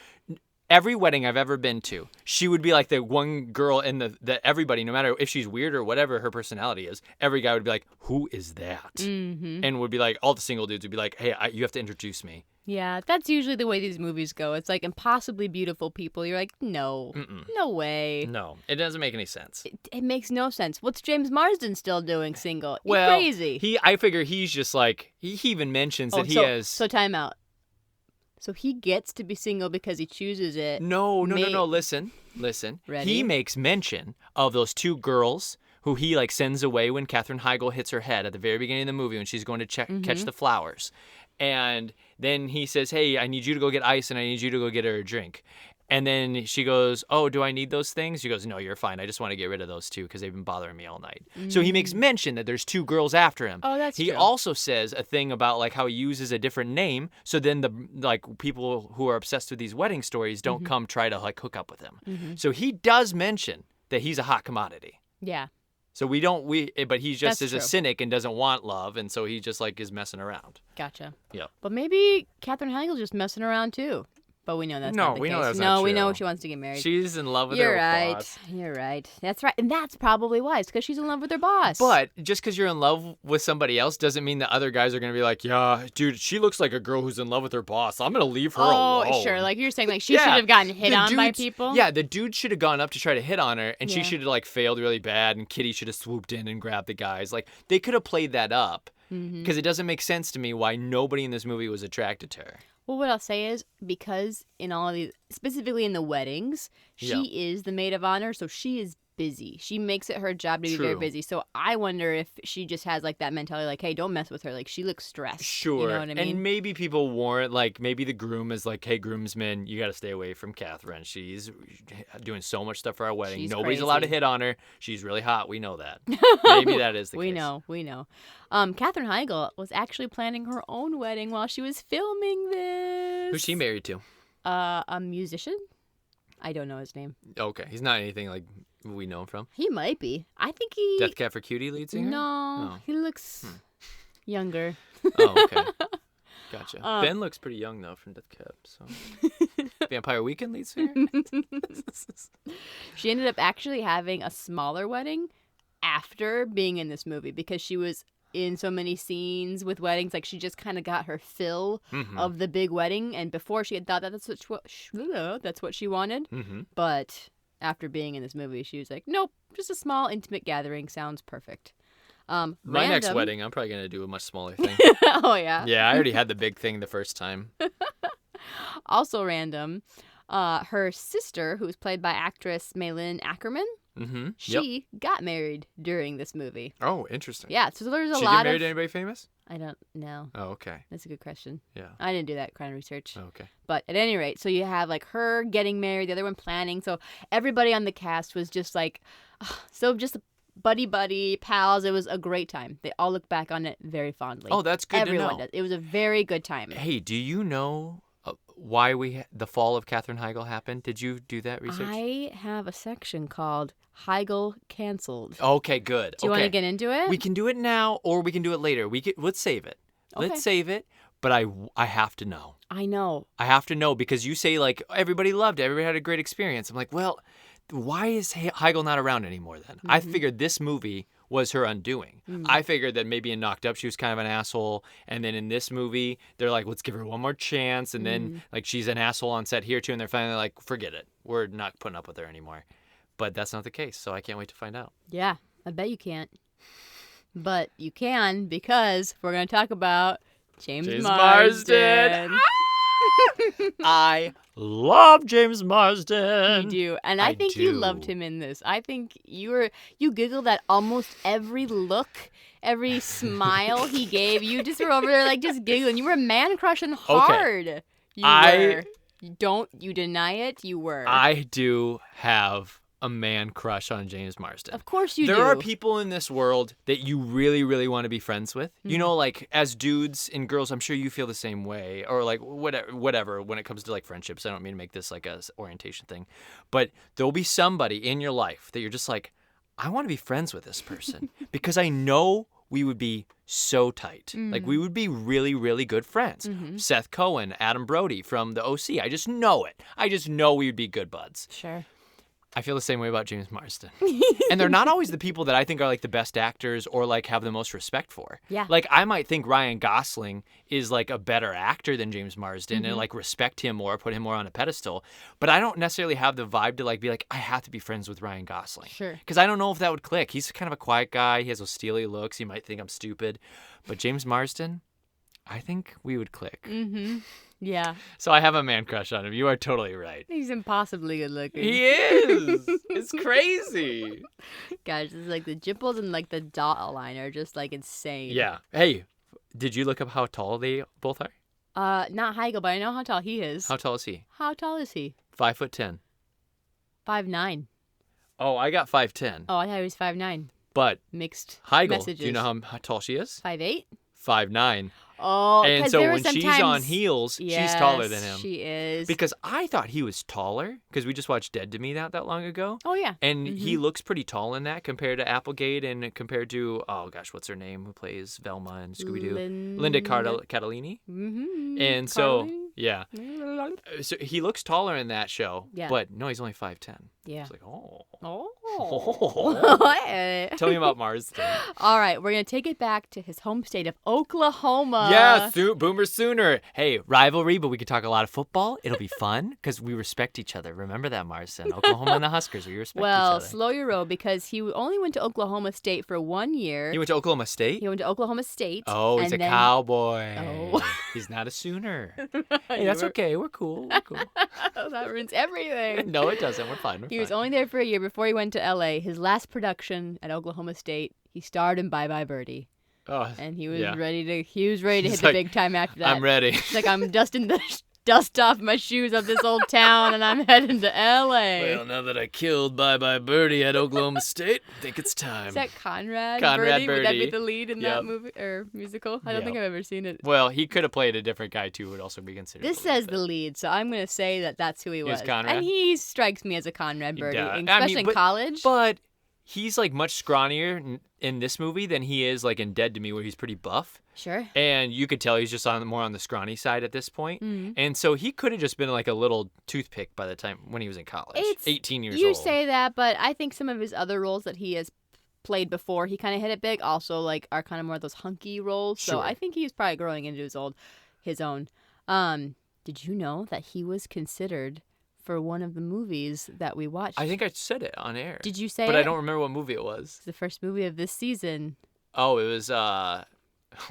Every wedding I've ever been to, she would be like the one girl in the everybody, no matter if she's weird or whatever her personality is, every guy would be like, "Who is that?" And would be like, all the single dudes would be like, "Hey, you have to introduce me." Yeah, that's usually the way these movies go. It's like impossibly beautiful people. You're like, no, no way. No, it doesn't make any sense. It makes no sense. What's James Marsden still doing single? You're Well, crazy. I figure he's just like, he even mentions that he has... So time out. So he gets to be single because he chooses it. No. Listen. Ready? He makes mention of those two girls who he like sends away when Katherine Heigl hits her head at the very beginning of the movie when she's going to catch the flowers. And then he says, hey, I need you to go get ice and I need you to go get her a drink. And then she goes, oh, do I need those things? She goes, no, you're fine. I just want to get rid of those two because they've been bothering me all night. So he makes mention that there's two girls after him. Oh, that's He true. also says a thing about like how he uses a different name. So then the like people who are obsessed with these wedding stories don't come try to like hook up with him. So he does mention that he's a hot commodity. Yeah. So but he just That's is a true. cynic and doesn't want love. And so he just like is messing around. Gotcha. Yeah. But maybe Katherine Heigl's just messing around too. But we know that's No, not the we case. know that's no, not we know true. she wants to get married. She's in love with You're her right. boss. You're right. That's right. And that's probably why. It's because she's in love with her boss. But just because you're in love with somebody else doesn't mean that other guys are going to be like, yeah, dude, she looks like a girl who's in love with her boss. I'm going to leave her alone. Oh, sure. Like you're saying, like she should have gotten hit The on by dude's- people. Yeah, the dude should have gone up to try to hit on her, and she Yeah. should have like failed really bad, and Kitty should have swooped in and grabbed the guys. Like they could have played that up because it doesn't make sense to me why nobody in this movie was attracted to her. Well, what I'll say is because in all of these, specifically in the weddings, she is the maid of honor, so she is busy. She makes it her job to be very True. busy. So I wonder if she just has like that mentality, like, hey, don't mess with her. Like she looks stressed. Sure. You know what I mean? And maybe people warrant, like, maybe the groom is like, hey, groomsman, you got to stay away from Katherine. She's doing so much stuff for our wedding. She's Nobody's allowed to crazy. hit on her. She's really hot. We know that. Maybe that is the we case. know. Katherine Heigl was actually planning her own wedding while she was filming this. Who's she married to? A musician. I don't know his name. Okay. He's not anything like we know him from. He might be. I think he. Death Cat for Cutie lead singer? No, Oh. he looks younger. Oh, okay. Gotcha. Um, Ben looks pretty young, though, from Death Cab. So. Vampire Weekend lead singer? She ended up actually having a smaller wedding after being in this movie because she was in so many scenes with weddings. Like she just kind of got her fill of the big wedding, and before she had thought that that's what she wanted. But after being in this movie, she was like, nope, just a small intimate gathering sounds perfect. My next Random- wedding, I'm probably going to do a much smaller thing. Oh yeah. Yeah, I already had the big thing the first time. Also random. Her sister, who's played by actress Malin Ackerman, Mm-hmm. she got married during this movie. Oh, interesting. Yeah, so there's a She lot get married of. to anybody famous? I don't know. Oh, okay. That's a good question. Yeah. I didn't do that kind of research. Oh, okay. But at any rate, so you have like her getting married, the other one planning. So everybody on the cast was just like, so just buddy pals. It was a great time. They all look back on it very fondly. Oh, that's good Everyone to know. does. It was a very good time. Hey, do you know why the fall of Katherine Heigl happened? Did you do that research? I have a section called Heigl Canceled. Okay, good. Do you want to get into it? We can do it now, or we can do it later. Let's save it. Okay. Let's save it. But I have to know. I know. I have to know because you say like everybody loved it, everybody had a great experience. I'm like, well, why is Heigl not around anymore then? I figured this movie was her undoing. I figured that maybe in Knocked Up she was kind of an asshole, and then in this movie they're like, let's give her one more chance, and then like she's an asshole on set here too, and they're finally like, forget it, we're not putting up with her anymore. But that's not the case, so I can't wait to find out. Yeah, I bet you can't. But you can because we're going to talk about James Marsden. I love James Marsden. You do. And I think you do. loved him in this. I think you giggled at almost every look, every smile he gave. You just were over there like just giggling. You were man crushing hard. You were. Don't you deny it? You were. I do have a man crush on James Marsden. Of course you do. There are people in this world that you really, really want to be friends with. You know, like as dudes and girls, I'm sure you feel the same way. Or like whatever when it comes to like friendships. I don't mean to make this like a orientation thing. But there'll be somebody in your life that you're just like, I want to be friends with this person because I know we would be so tight. Like we would be really, really good friends. Seth Cohen, Adam Brody from the OC. I just know it. I just know we would be good buds. Sure. I feel the same way about James Marsden. And they're not always the people that I think are like the best actors or like have the most respect for. Yeah. Like I might think Ryan Gosling is like a better actor than James Marsden and like respect him more, put him more on a pedestal. But I don't necessarily have the vibe to like be like, I have to be friends with Ryan Gosling. Sure. Because I don't know if that would click. He's kind of a quiet guy. He has those steely looks. You might think I'm stupid. But James Marsden, I think we would click. Mm-hmm. Yeah. So I have a man crush on him. You are totally right. He's impossibly good looking. He is. It's crazy. Guys, it's like the dimples and like the dot line are just like insane. Yeah. Hey, did you look up how tall they both are? Not Heigl, but I know how tall he is. How tall is he? How tall is he? 5'10". 5'9". Oh, I got 5'10". Oh, I thought he was 5'9". But Mixed Heigl, messages. do you know how tall she is? 5'8"? 5'9". Oh, And 'cause so there were when she's sometimes- on heels, she's taller than him. Yes, she is. Because I thought he was taller, because we just watched Dead to Me not that long ago. Oh, yeah. And he looks pretty tall in that compared to Applegate and compared to, oh gosh, what's her name, who plays Velma and Scooby-Doo? Linda Cardellini. Mm-hmm. And so, Carlini? yeah. So he looks taller in that show, Yeah. but no, he's only 5'10". Yeah. It's like, oh. Oh. Hey. Tell me about Marsden. All right, we're going to take it back to his home state of Oklahoma. Yeah, Boomer Sooner. Hey, rivalry, but we could talk a lot of football. It'll be fun because we respect each other. Remember that, Marsden. Oklahoma and the Huskers, we respect each Well, other. slow your roll because he only went to Oklahoma State for 1 year. He went to Oklahoma State? He went to Oklahoma State. Oh, he's and a then- cowboy. Oh. He's not a Sooner. Hey, that's okay. We're cool. We're cool. That ruins everything. No, it doesn't. We're fine. We're He was fine. only there for a year before he went to LA. His last production at Oklahoma State, he starred in Bye Bye Birdie. Oh, And he was yeah. ready to hit He's the like, big time after that. I'm ready. He's like, I'm dusting the dust off my shoes of this old town and I'm heading to LA. Well, now that I killed Bye Bye Birdie at Oklahoma State, I think it's time. Is that Conrad Conrad Birdie? Would that be Birdie. the lead in Yep. that movie or musical? I don't think Yep. I've ever seen it. Well, he could have played a different guy too. Would also be considered. This the lead, says but- the lead, so I'm going to say that that's who he was was. Conrad? And he strikes me as a Conrad He Birdie, does. I especially mean, in but- college. But he's like much scrawnier in this movie than he is like in Dead to Me, where he's pretty buff. Sure. And you could tell he's just more on the scrawny side at this point. Mhm. And so he could have just been like a little toothpick by the time when he was in college. It's- 18 years You old. say that, but I think some of his other roles that he has played before he kind of hit it big also like are kind of more of those hunky roles. So Sure. I think he's probably growing into his own. Did you know that he was considered for one of the movies that we watched? I think I said it on air. Did you say But it? I don't remember what movie it was. It's the first movie of this season. Oh, it was, oh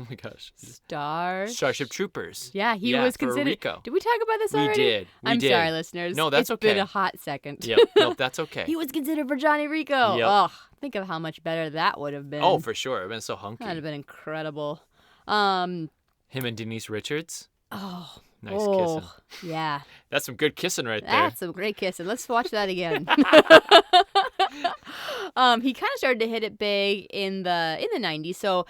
my gosh. Starship Troopers. Yeah, he Yeah, was for considered. Rico. Did we talk about this We already? did. We I'm did. sorry, listeners. No, that's It's been okay. a hot second. Yep, nope, that's okay. He was considered for Johnny Rico. Yep. Oh, think of how much better that would have been. Oh, for sure. It's been so hunky. That'd have been incredible. Him and Denise Richards. Oh. Nice kissing. Yeah. That's some good kissing right there. That's some great kissing. Let's watch that again. He kind of started to hit it big in the 90s. So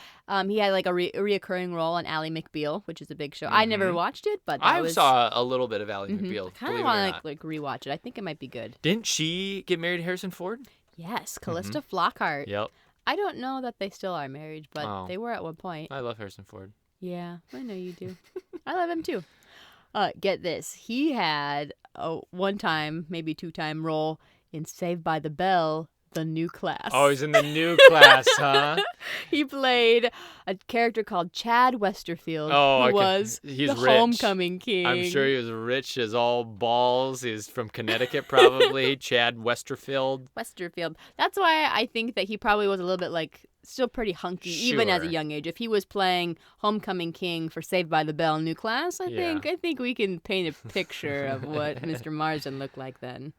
he had like a reoccurring role on Ally McBeal, which is a big show. I never watched it, but that I was, saw a little bit of Ally Mhm. McBeal. I kind believe of it or want not. to like rewatch it. I think it might be good. Didn't she get married to Harrison Ford? Yes, Callista Flockhart. Yep. I don't know that they still are married, but Oh. they were at one point. I love Harrison Ford. Yeah, I know you do. I love him too. Get this. He had a one-time, maybe two-time role in Saved by the Bell, The New Class. Oh, he's in the new class, huh? He played a character called Chad Westerfield, Oh, who I can- was he's the rich. homecoming king. I'm sure he was rich as all balls. He's from Connecticut, probably. Chad Westerfield. Westerfield. That's why I think that he probably was a little bit like still pretty hunky, even as a Sure. young age. If he was playing homecoming king for Saved by the Bell, New Class, I Yeah. think we can paint a picture of what Mr. Marsden looked like then.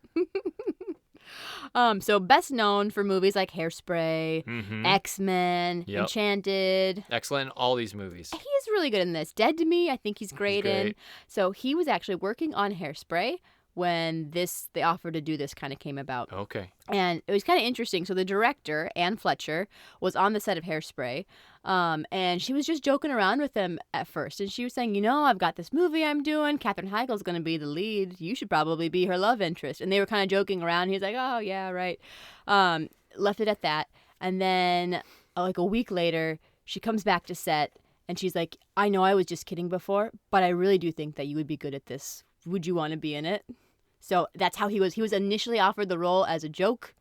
So best known for movies like Hairspray, Mm-hmm. X-Men, Yep. Enchanted. Excellent in all these movies. He's really good in this. Dead to Me, I think he's great in. great. So he was actually working on Hairspray when the offer to do this kind of came about. Okay. And it was kind of interesting. So the director, Anne Fletcher, was on the set of Hairspray. And she was just joking around with him at first. And she was saying, I've got this movie I'm doing. Katherine Heigl's going to be the lead. You should probably be her love interest. And they were kind of joking around. He was like, oh, yeah, right. Left it at that. And then like a week later, she comes back to set. And she's like, I know I was just kidding before, but I really do think that you would be good at this. Would you want to be in it? So that's how he was. He was initially offered the role as a joke,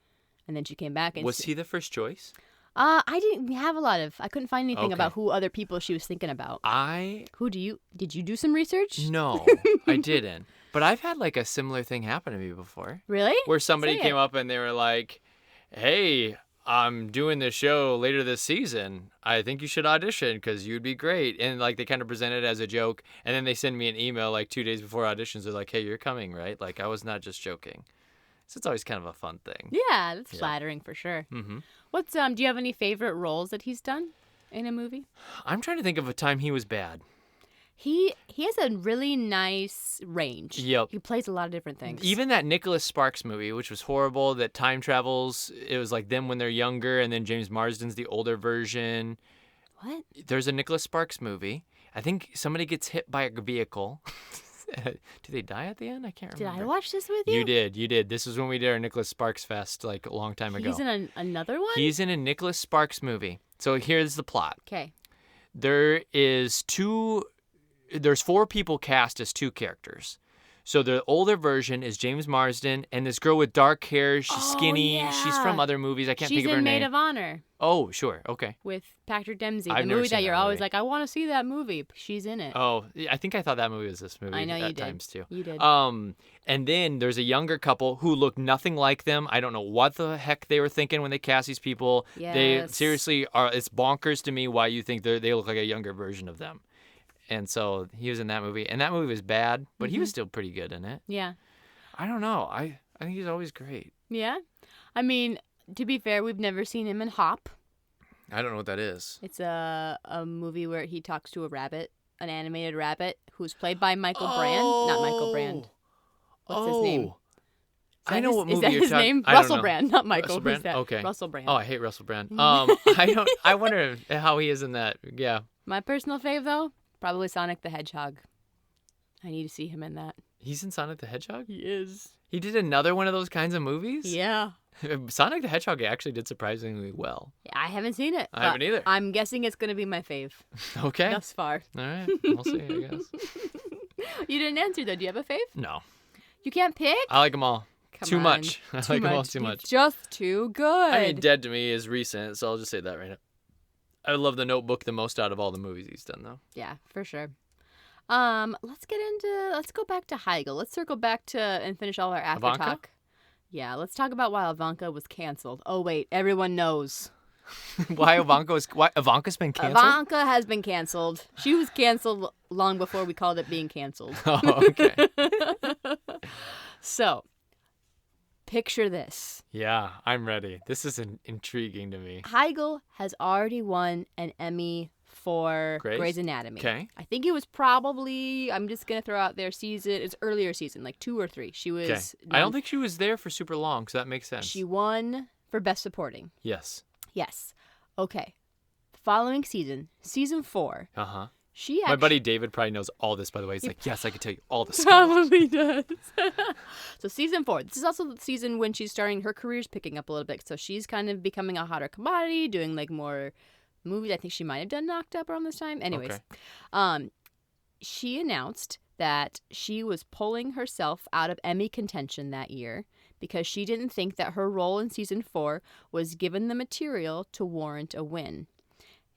and then she came back. And Was he the first choice? I didn't have I couldn't find anything Okay. about who other people she was thinking about. Did you do some research? No, I didn't. But I've had like a similar thing happen to me before. Really? Where somebody Say came it. up and they were like, hey, I'm doing this show later this season. I think you should audition because you'd be great. And like they kind of presented it as a joke. And then they send me an email like 2 days before auditions. They're like, hey, you're coming, right? Like I was not just joking. So it's always kind of a fun thing. Yeah, that's flattering for sure. Mm-hmm. What's do you have any favorite roles that he's done in a movie? I'm trying to think of a time he was bad. He has a really nice range. Yep. He plays a lot of different things. Even that Nicholas Sparks movie, which was horrible, that time travels, it was like them when they're younger, and then James Marsden's the older version. What? There's a Nicholas Sparks movie. I think somebody gets hit by a vehicle. Do they die at the end? I can't Did remember. I watch this with you? You did. This was when we did our Nicholas Sparks Fest like a long time ago. He's in another one? He's in a Nicholas Sparks movie. So here's the plot. Okay. There's 4 people cast as 2 characters. So the older version is James Marsden and this girl with dark hair. She's skinny. yeah. She's from other movies. I can't think of her She's in name. Maid of Honor Oh, sure. Okay. with Patrick Dempsey. I've The never movie seen that you're that always movie. like, I want to see that movie. She's in it. Oh, I think I thought that movie was this movie I know at you did. times too. You did. And then there's a younger couple who look nothing like them. I don't know what the heck they were thinking when they cast these people. They Yes. seriously are. It's bonkers to me why you think they look like a younger version of them. And so he was in that movie, and that movie was bad, but he was still pretty good in it. Yeah. I don't know. I think he's always great. Yeah. I mean, to be fair, we've never seen him in Hop. I don't know what that is. It's a movie where he talks to a rabbit, an animated rabbit, who's played by Michael Brand. Not Michael Brand. What's his name? I know what movie Is that you're his talking. name? I don't Russell know. Brand, not Michael. Russell Who's Brand? that? Okay. Russell Brand. Oh, I hate Russell Brand. I wonder how he is in that. Yeah. My personal fave, though, probably Sonic the Hedgehog. I need to see him in that. He's in Sonic the Hedgehog? He is. He did another one of those kinds of movies? Yeah. Sonic the Hedgehog actually did surprisingly well. I haven't seen it. I haven't but either. I'm guessing it's going to be my fave Okay. thus far. All right. We'll see, I guess. You didn't answer, though. Do you have a fave? No. You can't pick? I like them all. Come Too on. much. I like them all too He's much. just too good. I mean, Dead to Me is recent, so I'll just say that right now. I love The Notebook the most out of all the movies he's done, though. Yeah, for sure. Let's go back to Heigl. Let's circle back to and finish all our after Ivanka? talk. Yeah, let's talk about why Ivanka was canceled. Oh wait, everyone knows. Why Ivanka's been canceled? Ivanka has been canceled. She was canceled long before we called it being canceled. Oh, okay. So, picture this. Yeah, I'm ready. This is intriguing to me. Heigl has already won an Emmy for Grey's Anatomy. Okay. I think it was probably, I'm just going to throw out their season, it's earlier season, like 2 or 3. She was Okay. I don't think she was there for super long, so that makes sense. She won for Best Supporting. Yes. Yes. Okay. The following season, season 4, Uh-huh. she actually... My buddy David probably knows all this, by the way. He's like, yes, I can tell you all the stuff. probably does. So season 4. This is also the season when she's starting, her career's picking up a little bit. So she's kind of becoming a hotter commodity, doing like more movies. I think she might have done Knocked Up around this time. Anyways, she announced that she was pulling herself out of Emmy contention that year because she didn't think that her role in season 4 was given the material to warrant a win.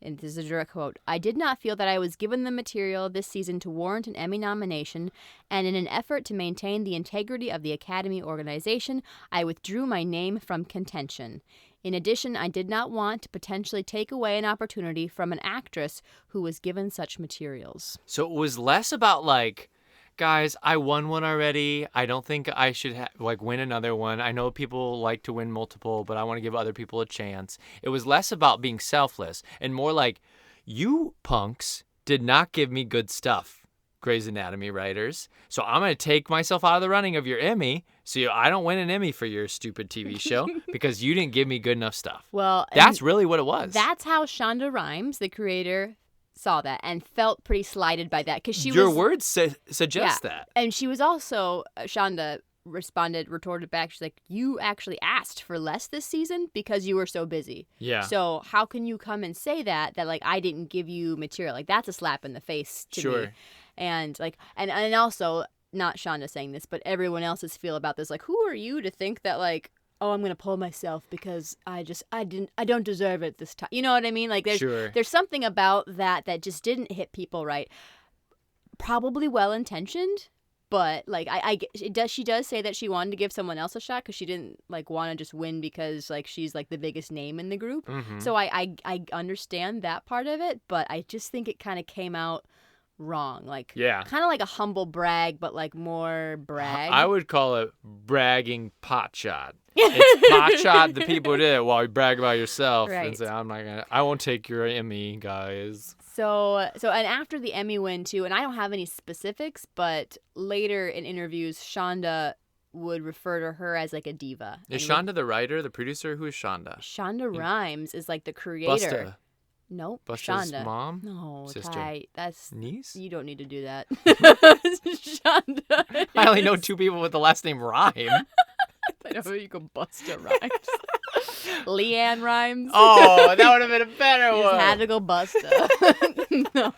And this is a direct quote. I did not feel that I was given the material this season to warrant an Emmy nomination, and in an effort to maintain the integrity of the Academy organization, I withdrew my name from contention. In addition, I did not want to potentially take away an opportunity from an actress who was given such materials. So it was less about like, guys, I won one already. I don't think I should win another one. I know people like to win multiple, but I want to give other people a chance. It was less about being selfless and more like, you punks did not give me good stuff, Grey's Anatomy writers. So I'm going to take myself out of the running of your Emmy so I don't win an Emmy for your stupid TV show because you didn't give me good enough stuff. Well, That's really what it was. That's how Shonda Rhimes, the creator, saw that and felt pretty slighted by that because she Your was... words suggest that. And she was also, Shonda retorted back, she's like, you actually asked for less this season because you were so busy. Yeah. So how can you come and say that like I didn't give you material? Like that's a slap in the face to me. Sure. And like and also not Shonda saying this, but everyone else's feel about this. Like, who are you to think that, like, oh, I'm going to pull myself because I don't deserve it this time. You know what I mean? Like, there's something about that just didn't hit people right. Probably well-intentioned, but, like, she does say that she wanted to give someone else a shot because she didn't, like, want to just win because, like, she's, like, the biggest name in the group. Mm-hmm. So I understand that part of it, but I just think it kind of came out wrong. Like, kind of like a humble brag, but, like, more brag. I would call it bragging pot shot. It's pot shot the people did it while you brag about yourself and say, I won't take your Emmy, guys. So and after the Emmy win too, and I don't have any specifics, but later in interviews, Shonda would refer to her as like a diva. Is Shonda the writer, the producer? Who is Shonda? Shonda Rhimes is like the creator. Busta. Nope. Busta's Shonda. mom? No, sister. Ty, that's niece? You don't need to do that. Shonda. I only know 2 people with the last name Rhyme. I know you can Busta Rhymes. Leanne Rhymes. Oh, that would have been a better one. Just had to go Busta. No,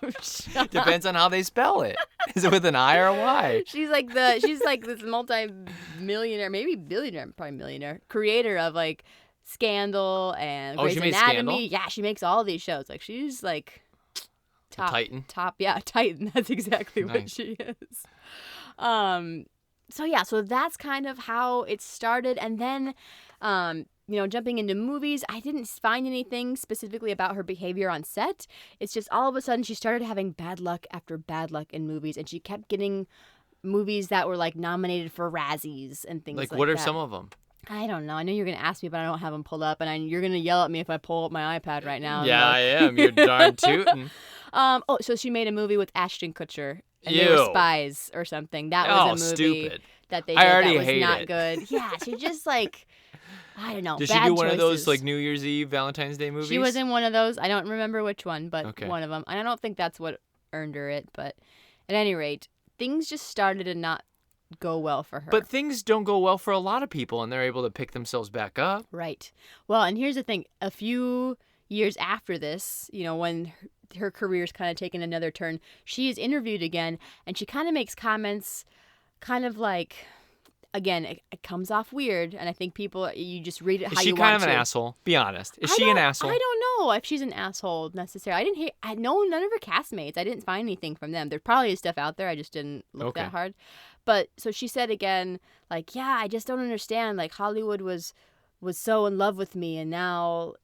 depends on how they spell it. Is it with an I or a Y? She's like this multi-millionaire, maybe billionaire, probably millionaire, creator of like Scandal and Grey's Anatomy. Scandal? Yeah, she makes all these shows. Like she's like Titan. Titan. That's exactly what she is. So that's kind of how it started. And then, jumping into movies, I didn't find anything specifically about her behavior on set. It's just all of a sudden she started having bad luck after bad luck in movies, and she kept getting movies that were like nominated for Razzies and things like that. Like, what are some of them? I don't know. I know you're going to ask me, but I don't have them pulled up, and you're going to yell at me if I pull up my iPad right now. Yeah, I am. You're darn tootin'. So she made a movie with Ashton Kutcher. And they were spies or something. That was a movie stupid. That they did that was hate not it. good. Yeah, she just like, I don't know. Did bad she do one choices. of those like New Year's Eve, Valentine's Day movies? She was in one of those. I don't remember which one, but okay. one of them. And I don't think that's what earned her it. But at any rate, things just started to not go well for her. But things don't go well for a lot of people, and they're able to pick themselves back up. Right. Well, and here's the thing. A few years after this, when her career's kind of taken another turn, she is interviewed again, and she kind of makes comments kind of like, again, it comes off weird, and I think people, you just read it how you want to. Is she kind of an asshole? Be honest. Is she an asshole? I don't know if she's an asshole necessarily. None of her castmates. I didn't find anything from them. There probably is stuff out there. I just didn't look that hard. But so she said again, like, yeah, I just don't understand. Like, Hollywood was so in love with me, and now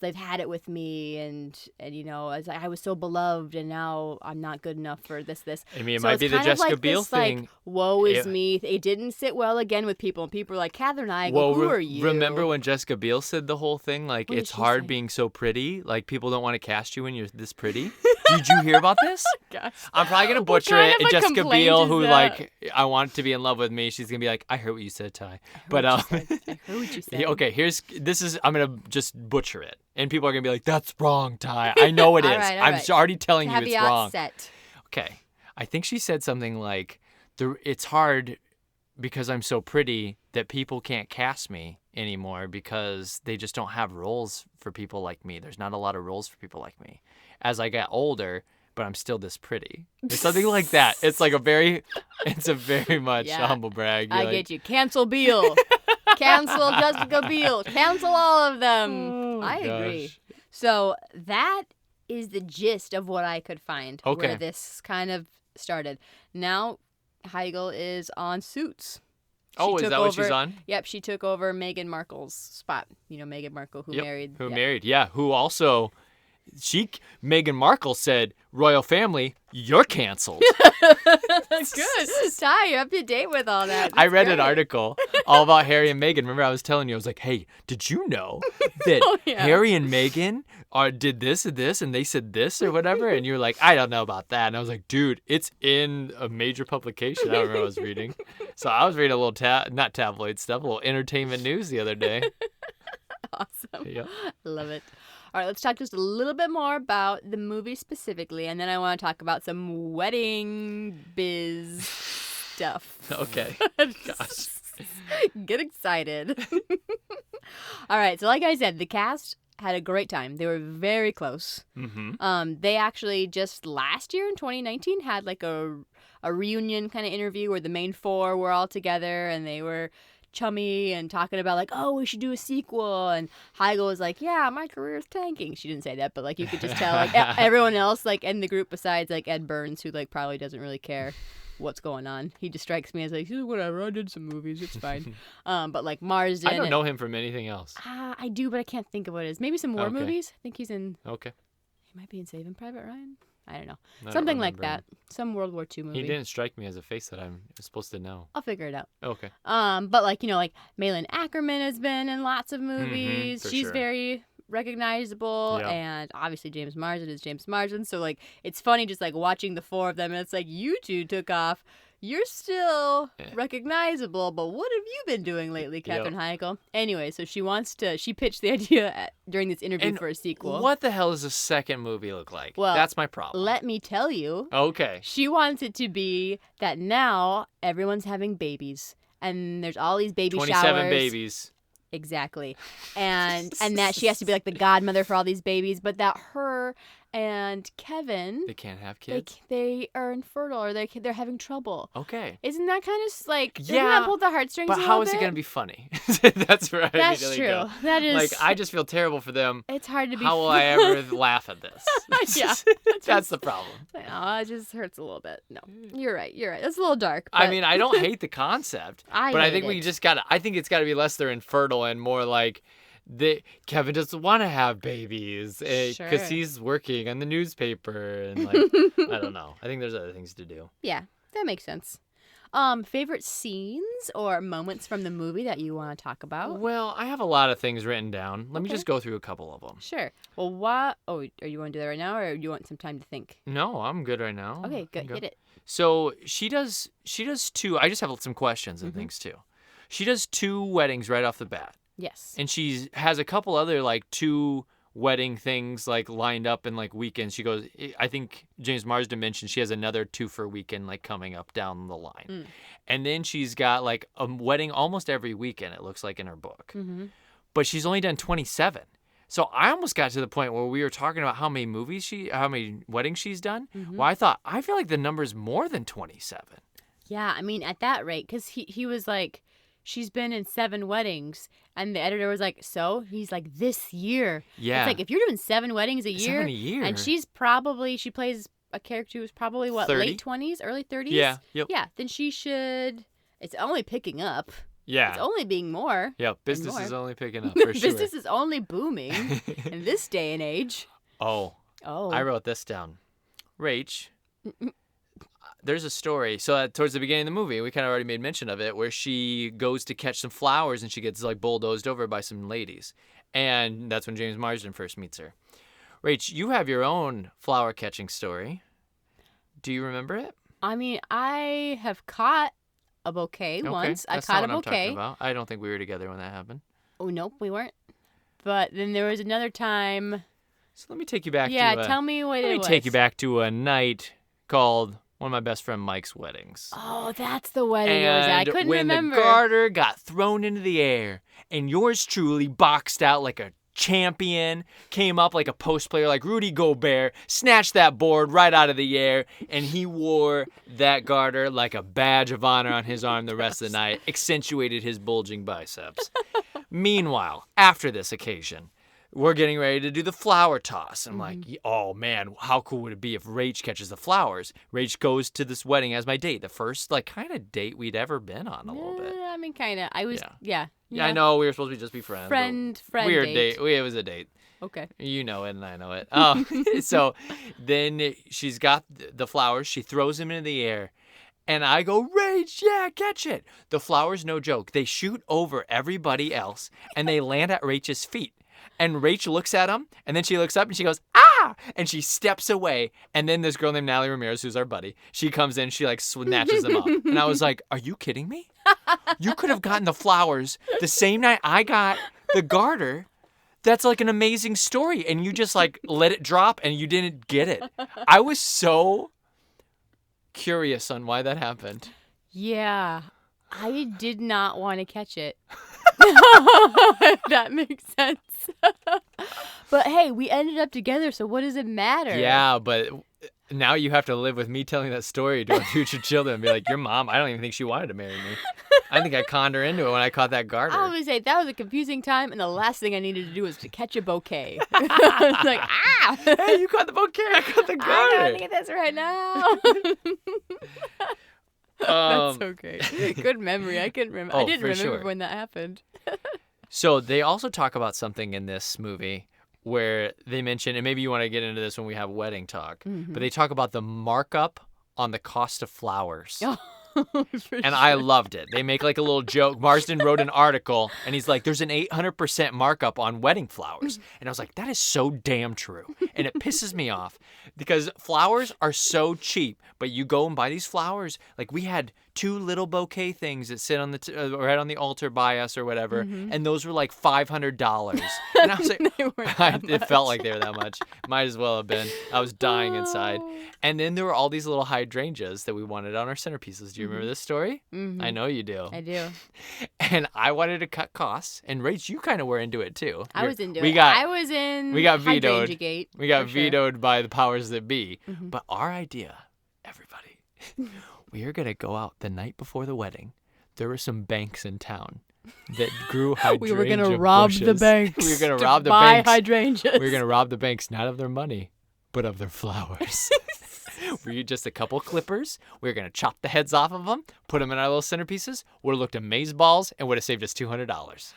they've had it with me, and as I was so beloved, and now I'm not good enough for this. I mean, it might be the Jessica Biel thing. Like, woe is me. It didn't sit well again with people, and people are like, Katherine, who are you? Remember when Jessica Biel said the whole thing, like, it's hard being so pretty, like, people don't want to cast you when you're this pretty? Did you hear about this? Gosh. I'm probably going to butcher it. And Jessica Biel, who, like, I want to be in love with me, she's going to be like, I heard what you said, Ty. I heard what you said. Okay, I'm going to just butcher it. And people are going to be like, that's wrong, Ty. I know it is. I'm already telling you it's wrong. Set. Okay. I think she said something like, it's hard because I'm so pretty that people can't cast me anymore because they just don't have roles for people like me. There's not a lot of roles for people like me. As I get older, but I'm still this pretty. It's something like that. It's a very much a humble brag. I get you. Cancel Biel. Cancel Jessica Biel. Cancel all of them. I agree. So that is the gist of what I could find where this kind of started. Now Heigl is on Suits. Is that what she's on? Yep, she took over Meghan Markle's spot. Meghan Markle, who married. Who also... Meghan Markle said, royal family, you're canceled. Good. Ty, you're up to date with all that. I read an article all about Harry and Meghan. Remember I was telling you, I was like, hey, did you know that Harry and Meghan did this and this and they said this or whatever? And you were like, I don't know about that. And I was like, dude, it's in a major publication. I don't remember what I was reading. So I was reading a little, not tabloid stuff, a little entertainment news the other day. Awesome. Yep. Love it. All right, let's talk just a little bit more about the movie specifically, and then I want to talk about some wedding biz stuff. Okay. Gosh. Get excited. All right, so like I said, the cast had a great time. They were very close. Mm-hmm. They actually just last year in 2019 had like a reunion kind of interview where the main four were all together and they were chummy and talking about like, oh, we should do a sequel. And Heigl was like, yeah, my career's tanking. She didn't say that, but like you could just tell like everyone else like in the group besides like Ed Burns, who like probably doesn't really care what's going on. He just strikes me as like, whatever, I did some movies, it's fine. But like Marsden. I don't know him from anything else. I do, but I can't think of what it is. Maybe some war Okay. movies. I think he's in. Okay. He might be in Saving Private Ryan. I don't know. I don't Something like remember that. Some World War II movie. He didn't strike me as a face that I'm supposed to know. I'll figure it out. Okay. But like like Malin Ackerman has been in lots of movies. for She's sure. very recognizable, Yeah. and obviously James Marsden is James Marsden. So like it's funny just like watching the four of them, and it's like you two took off. You're still recognizable, but what have you been doing lately, Katherine Heigl? Anyway, so she pitched the idea during this interview And for a sequel. what the hell does the second movie look like? Well, That's my problem. Let me tell you. Okay. She wants it to be that now everyone's having babies, and there's all these baby 27 showers. babies. Exactly. And that she has to be like the godmother for all these babies, but that her and Kevin, They can't have kids? they are infertile or they're having trouble. Okay. Isn't that kind of like, doesn't Yeah, that pull the heartstrings But a how little is it bit? going to be funny? That's where I That's immediately true. go. That is. Like, I just feel terrible for them. It's hard to be. How will I ever laugh at this? Yeah. That's the problem. I know, it just hurts a little bit. No, you're right. It's a little dark. I but mean, I don't hate the concept, I but I hate think we it. just got to, I think it's got to be less they're infertile and more like Kevin doesn't want to have babies because Sure. he's working on the newspaper and like, I don't know. I think there's other things to do. Yeah, that makes sense. Favorite scenes or moments from the movie that you want to talk about? Well, I have a lot of things written down. Let me Okay. just go through a couple of them. Sure. Well, what? Oh, are you want to do that right now, or do you want some time to think? No, I'm good right now. Okay, good. Go. Hit it. So she does two. I just have some questions and things too. She does 2 weddings right off the bat, Yes. and she has a couple other like 2 wedding things like lined up in like weekends. She goes, I think James Marsden mentioned she has another 2 for weekend like coming up down the line, and then she's got like a wedding almost every weekend. It looks like in her book, but she's only done 27. So I almost got to the point where we were talking about how many weddings she's done. Well, I feel like the number's more than 27. Yeah, I mean, at that rate, because he was like, she's been in 7 weddings, and the editor was like, so? He's like, this year. Yeah. It's like, if you're doing 7 weddings a year, 7 a year. and she plays a character who's probably, what, 30? late 20s, early 30s? Yeah, yep. Yeah, then she should, it's only picking up. Yeah. It's only being more. Yeah, business more. is only picking up for sure. Business is only booming in this day and age. Oh, Oh. I wrote this down. Rach, there's a story. So towards the beginning of the movie, we kind of already made mention of it, where she goes to catch some flowers and she gets like bulldozed over by some ladies. And that's when James Marsden first meets her. Rach, you have your own flower catching story. Do you remember it? I mean, I have caught a bouquet once. That's I caught not a what I'm talking bouquet. about. I don't think we were together when that happened. Oh, nope, we weren't. But then there was another time. So let me take you back Yeah, to tell me what let it me was. take you back to a night called one of my best friend Mike's weddings. Oh, that's the wedding it was at. I And couldn't when remember. the garter got thrown into the air and yours truly boxed out like a champion, came up like a post player like Rudy Gobert, snatched that board right out of the air, and he wore that garter like a badge of honor on his arm the rest of the night, accentuated his bulging biceps. Meanwhile, after this occasion, we're getting ready to do the flower toss. I'm like, oh man, how cool would it be if Rach catches the flowers? Rach goes to this wedding as my date, the first like kind of date we'd ever been on a little bit. I mean, kind of. I was, Yeah. yeah. Yeah, I know we were supposed to just be friends. but Friend weird date. It was a date. Okay. You know it and I know it. So then she's got the flowers. She throws them into the air. And I go, Rach, yeah, catch it. The flowers, no joke. They shoot over everybody else and they land at Rach's feet. And Rach looks at them, and then she looks up and she goes, ah! And she steps away. And then this girl named Natalie Ramirez, who's our buddy, she comes in, she like snatches them up. And I was like, are you kidding me? You could have gotten the flowers the same night I got the garter. That's like an amazing story. And you just like let it drop and you didn't get it. I was so curious on why that happened. Yeah. I did not want to catch it. That makes sense. But hey, we ended up together, so what does it matter? Yeah, but now you have to live with me telling that story to our future children and be like, your mom, I don't even think she wanted to marry me. I think I conned her into it when I caught that garter. I always say that was a confusing time, and the last thing I needed to do was to catch a bouquet. It's like, Hey, you caught the bouquet. I caught the garter. I gotta get this right now. That's so great. Good memory. I couldn't remember. I didn't for remember sure. when that happened. So they also talk about something in this movie where they mention, and maybe you want to get into this when we have wedding talk, but they talk about the markup on the cost of flowers. And I loved it. They make like a little joke. Marsden wrote an article and he's like, there's an 800% markup on wedding flowers. And I was like, that is so damn true. And it pisses me off because flowers are so cheap, but you go and buy these flowers. Like we had 2 little bouquet things that sit on the right on the altar by us or whatever, and those were like $500. And I was like, it felt like they were that much. Might as well have been. I was dying inside. And then there were all these little hydrangeas that we wanted on our centerpieces. Do you remember this story? I know you do. I do. And I wanted to cut costs, and Rach, you kind of were into it too. I was into it. I was in. We got vetoed. Hydrangea-gate, We got for sure. vetoed by the powers that be. But our idea, everybody, we are gonna go out the night before the wedding. There were some banks in town that grew hydrangea We were gonna rob the bushes. banks. We were gonna to rob the buy banks. hydrangeas. We were gonna rob the banks not of their money, but of their flowers. We used just a couple clippers. We were gonna chop the heads off of them, put them in our little centerpieces. Would have looked amazing balls and would have saved us $200.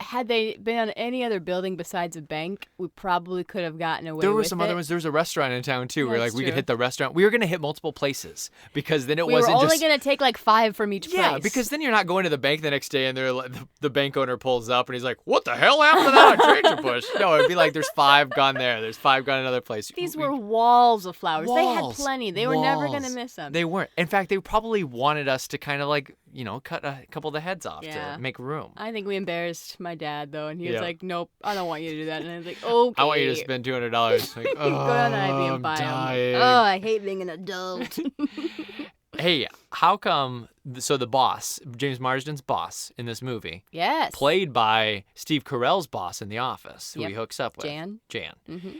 Had they been on any other building besides a bank, we probably could have gotten away with it. There were some other ones. There was a restaurant in town too. We were like, That's we could true. hit the restaurant. We were gonna hit multiple places because then it We were wasn't only just. going to take like 5 from each Yeah, place. because then you're not going to the bank the next day and they're like, the bank owner pulls up and he's like, what the hell happened to that hydrangea bush? No, it'd be like, there's 5 gone there. There's 5 gone another place. These were walls of flowers. They had Walls. plenty. They were never going to Walls. miss them. They weren't. In fact, they probably wanted us to kind of like, cut a couple of the heads off Yeah. to make room. I think we embarrassed my dad, though, and he was Yeah. like, nope, I don't want you to do that. And I was like, okay. I want you to spend $200. Like, oh, Go down to Ivy I'm and buy dying. them. Oh, I hate being an adult. Hey, how come? So the boss, James Marsden's boss in this movie, Yes. played by Steve Carell's boss in The Office, who Yep. he hooks up with. Jan. Mm-hmm.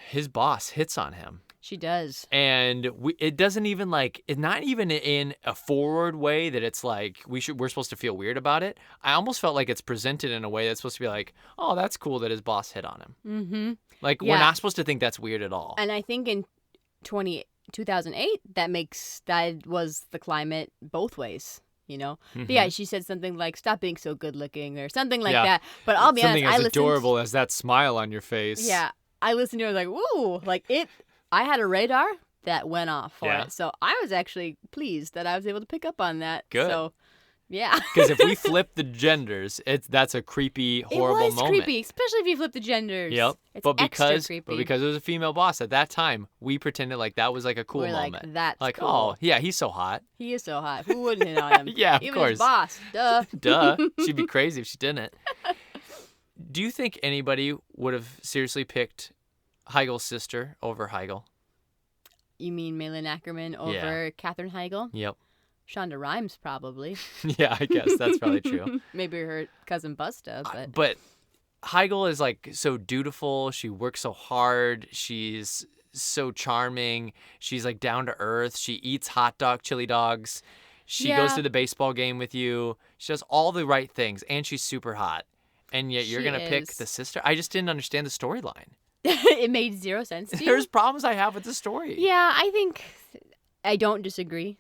His boss hits on him. She does. And it doesn't even it's not even in a forward way that it's like we're supposed to feel weird about it. I almost felt like it's presented in a way that's supposed to be like, oh, that's cool that his boss hit on him. Mm-hmm. Like we're Yeah. not supposed to think that's weird at all. And I think in 2008, that was the climate both ways. But yeah, she said something like, stop being so good looking or something like Yeah. that. But I'll be Something honest, as adorable as that smile on your face. Yeah, I listened to it, I was like, ooh, like it. I had a radar that went off for Yeah. it. So I was actually pleased that I was able to pick up on that. Good. So, yeah. Because if we flip the genders, that's a creepy, horrible it was moment. creepy, especially if you flip the genders. Yep. It's but extra because creepy. it was a female boss at that time, we pretended like that was like a cool We're like, moment. that's like, cool. oh yeah, he's so hot. He is so hot. Who wouldn't hit on him? Yeah, of Even course. his boss. Duh. Duh. She'd be crazy if she didn't. Do you think anybody would have seriously picked Heigl's sister over Heigl? You mean Malin Ackerman over Katherine Heigl? Yep. Shonda Rhimes, probably. Yeah, I guess that's probably true. Maybe her cousin Busta, but But Heigl is like so dutiful. She works so hard. She's so charming. She's like down to earth. She eats chili dogs. She goes Yeah. to the baseball game with you. She does all the right things, and she's super hot. And yet you're She gonna pick is. the sister. I just didn't understand the storyline. it made zero sense to you. There's problems I have with the story. Yeah, I don't disagree,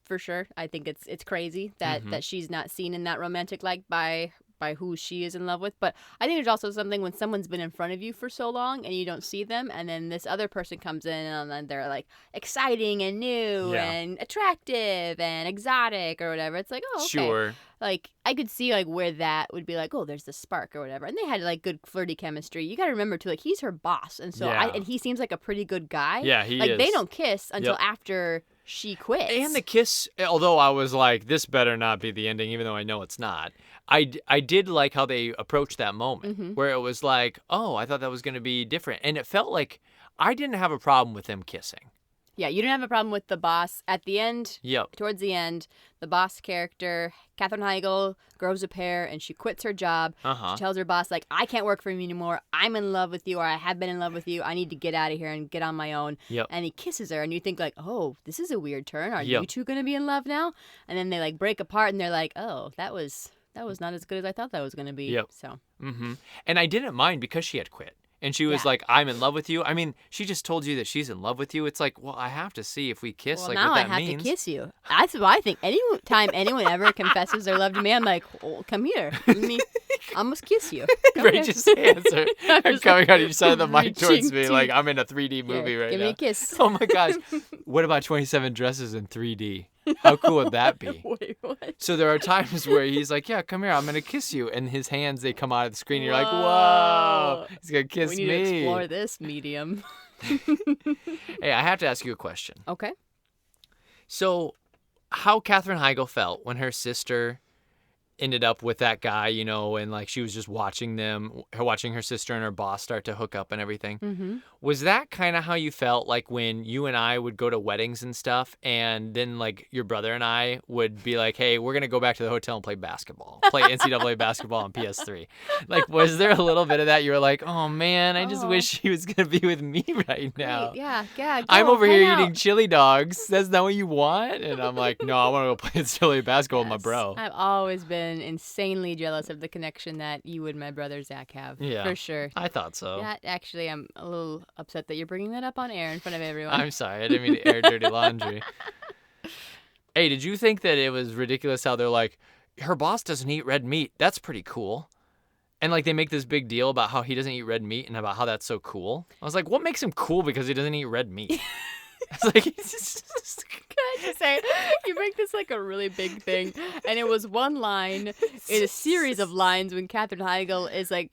for sure. I think it's crazy that that she's not seen in that romantic light by who she is in love with. But I think there's also something when someone's been in front of you for so long and you don't see them, and then this other person comes in and then they're like exciting and new Yeah. and attractive and exotic or whatever. It's like, oh, okay. Sure. Like, I could see, like, where that would be like, oh, there's the spark or whatever. And they had, like, good flirty chemistry. You got to remember, too, like, he's her boss. And so, Yeah. and he seems like a pretty good guy. Yeah, he like, is. they don't kiss until Yep. after she quits. And the kiss, although I was like, this better not be the ending, even though I know it's not. I did like how they approached that moment where it was like, oh, I thought that was going to be different. And it felt like I didn't have a problem with them kissing. Yeah, you didn't have a problem with the boss. At the end, Yep. towards the end, the boss character, Katherine Heigl, grows a pair and she quits her job. Uh-huh. She tells her boss, like, I can't work for you anymore. I'm in love with you, or I have been in love with you. I need to get out of here and get on my own. Yep. And he kisses her, and you think, like, oh, this is a weird turn. Are Yep. you two going to be in love now? And then they, like, break apart, and they're like, oh, that was not as good as I thought that was going to be. Yep. So. Mm-hmm. And I didn't mind because she had quit. And she was Yeah. like, I'm in love with you. I mean, she just told you that she's in love with you. It's like, well, I have to see if we kiss, Well, like now what I that have means. to kiss you. That's what I think. Any time anyone ever confesses their love to me, I'm like, oh, come here. Let me almost kiss you. Come Ray here. just hands are I'm are just, coming like, on each side of the mic towards reaching me to- like I'm in a 3D movie Here, right give now. me a kiss. Oh my gosh. What about 27 Dresses in 3D? How cool would that be? Wait, what? So there are times where he's like, yeah, come here, I'm going to kiss you. And his hands, they come out of the screen. And you're like, whoa, he's going to kiss We need me. to explore this medium. Hey, I have to ask you a question. Okay. So how Katherine Heigl felt when her sister ended up with that guy, you know, and like she was just watching her sister and her boss start to hook up and everything. Mm-hmm. Was that kind of how you felt like when you and I would go to weddings and stuff, and then like your brother and I would be like, hey, we're going to go back to the hotel and play basketball, play NCAA basketball on PS3. Like, was there a little bit of that? You were like, oh man, I just wish she was going to be with me right now. Wait, yeah. I'm go, over hang here out. eating chili dogs. That's not what you want? And I'm like, no, I want to go play NCAA basketball with my Yes. bro. I've always been insanely jealous of the connection that you and my brother Zach have. Yeah. For sure. I thought so. That actually, I'm a little upset that you're bringing that up on air in front of everyone. I'm sorry. I didn't mean to air dirty laundry. Hey, did you think that it was ridiculous how they're like, her boss doesn't eat red meat? That's pretty cool. And like they make this big deal about how he doesn't eat red meat and about how that's so cool. I was like, what makes him cool because he doesn't eat red meat? It's like, Can I just say, you make this like a really big thing, and it was one line in a series of lines when Katherine Heigl is like,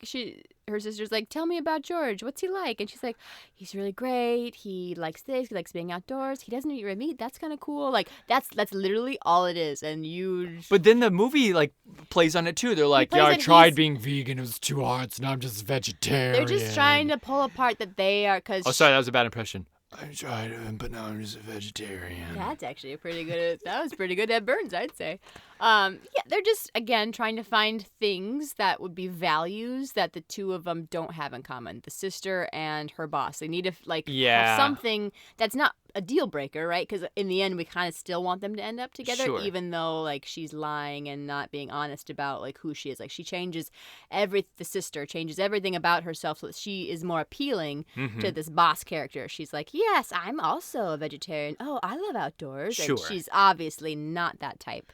her sister's like, tell me about George. What's he like? And she's like, he's really great. He likes this. He likes being outdoors. He doesn't eat red meat. That's kind of cool. Like that's literally all it is. And you. But then the movie like plays on it too. They're like, plays yeah, I that tried he's- being vegan. It was too hard, so now I'm just vegetarian. They're just trying to pull apart that they are because. Oh, sorry, that was a bad impression. I tried, but now I'm just a vegetarian. That's actually that was pretty good at Burns, I'd say. Yeah, they're just, again, trying to find things that would be values that the two of them don't have in common. The sister and her boss. They need to, Yeah. have something that's not a deal breaker, right? Because in the end, we kind of still want them to end up together, Sure. even though, like, she's lying and not being honest about, like, who she is. Like, she changes the sister changes everything about herself so that she is more appealing Mm-hmm. to this boss character. She's like, yes, I'm also a vegetarian. Oh, I love outdoors. Sure. And she's obviously not that type.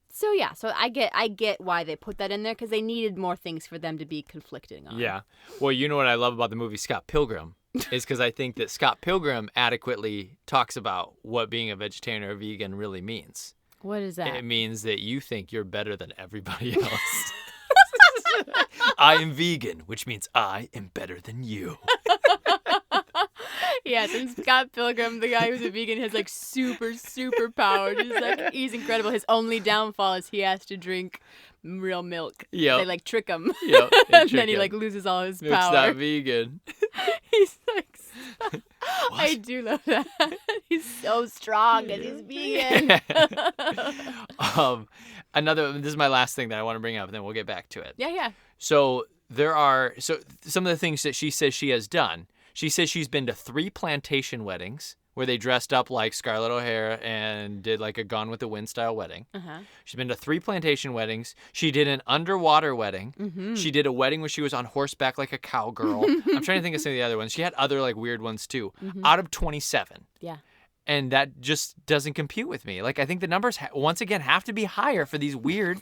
So yeah, so I get why they put that in there because they needed more things for them to be conflicting on. Yeah. Well, you know what I love about the movie Scott Pilgrim is because I think that Scott Pilgrim adequately talks about what being a vegetarian or a vegan really means. What is that? It means that you think you're better than everybody else. I am vegan, which means I am better than you. Yes, and Scott Pilgrim, the guy who's a vegan, has like super powers. He's incredible. His only downfall is he has to drink real milk. Yep. They like trick him. Yep, they And trick then he him. like loses all his Milk's power. not vegan. He's like, I do love that. He's so strong and he's vegan. This is my last thing that I want to bring up, and then we'll get back to it. Yeah. So some of the things that she says she has done. She says she's been to 3 plantation weddings where they dressed up like Scarlett O'Hara and did like a Gone with the Wind style wedding. Uh-huh. She's been to 3 plantation weddings. She did an underwater wedding. Mm-hmm. She did a wedding where she was on horseback like a cowgirl. I'm trying to think of some of the other ones. She had other like weird ones too. Out of 27. Yeah. And that just doesn't compute with me. Like, I think the numbers, once again, have to be higher for these weird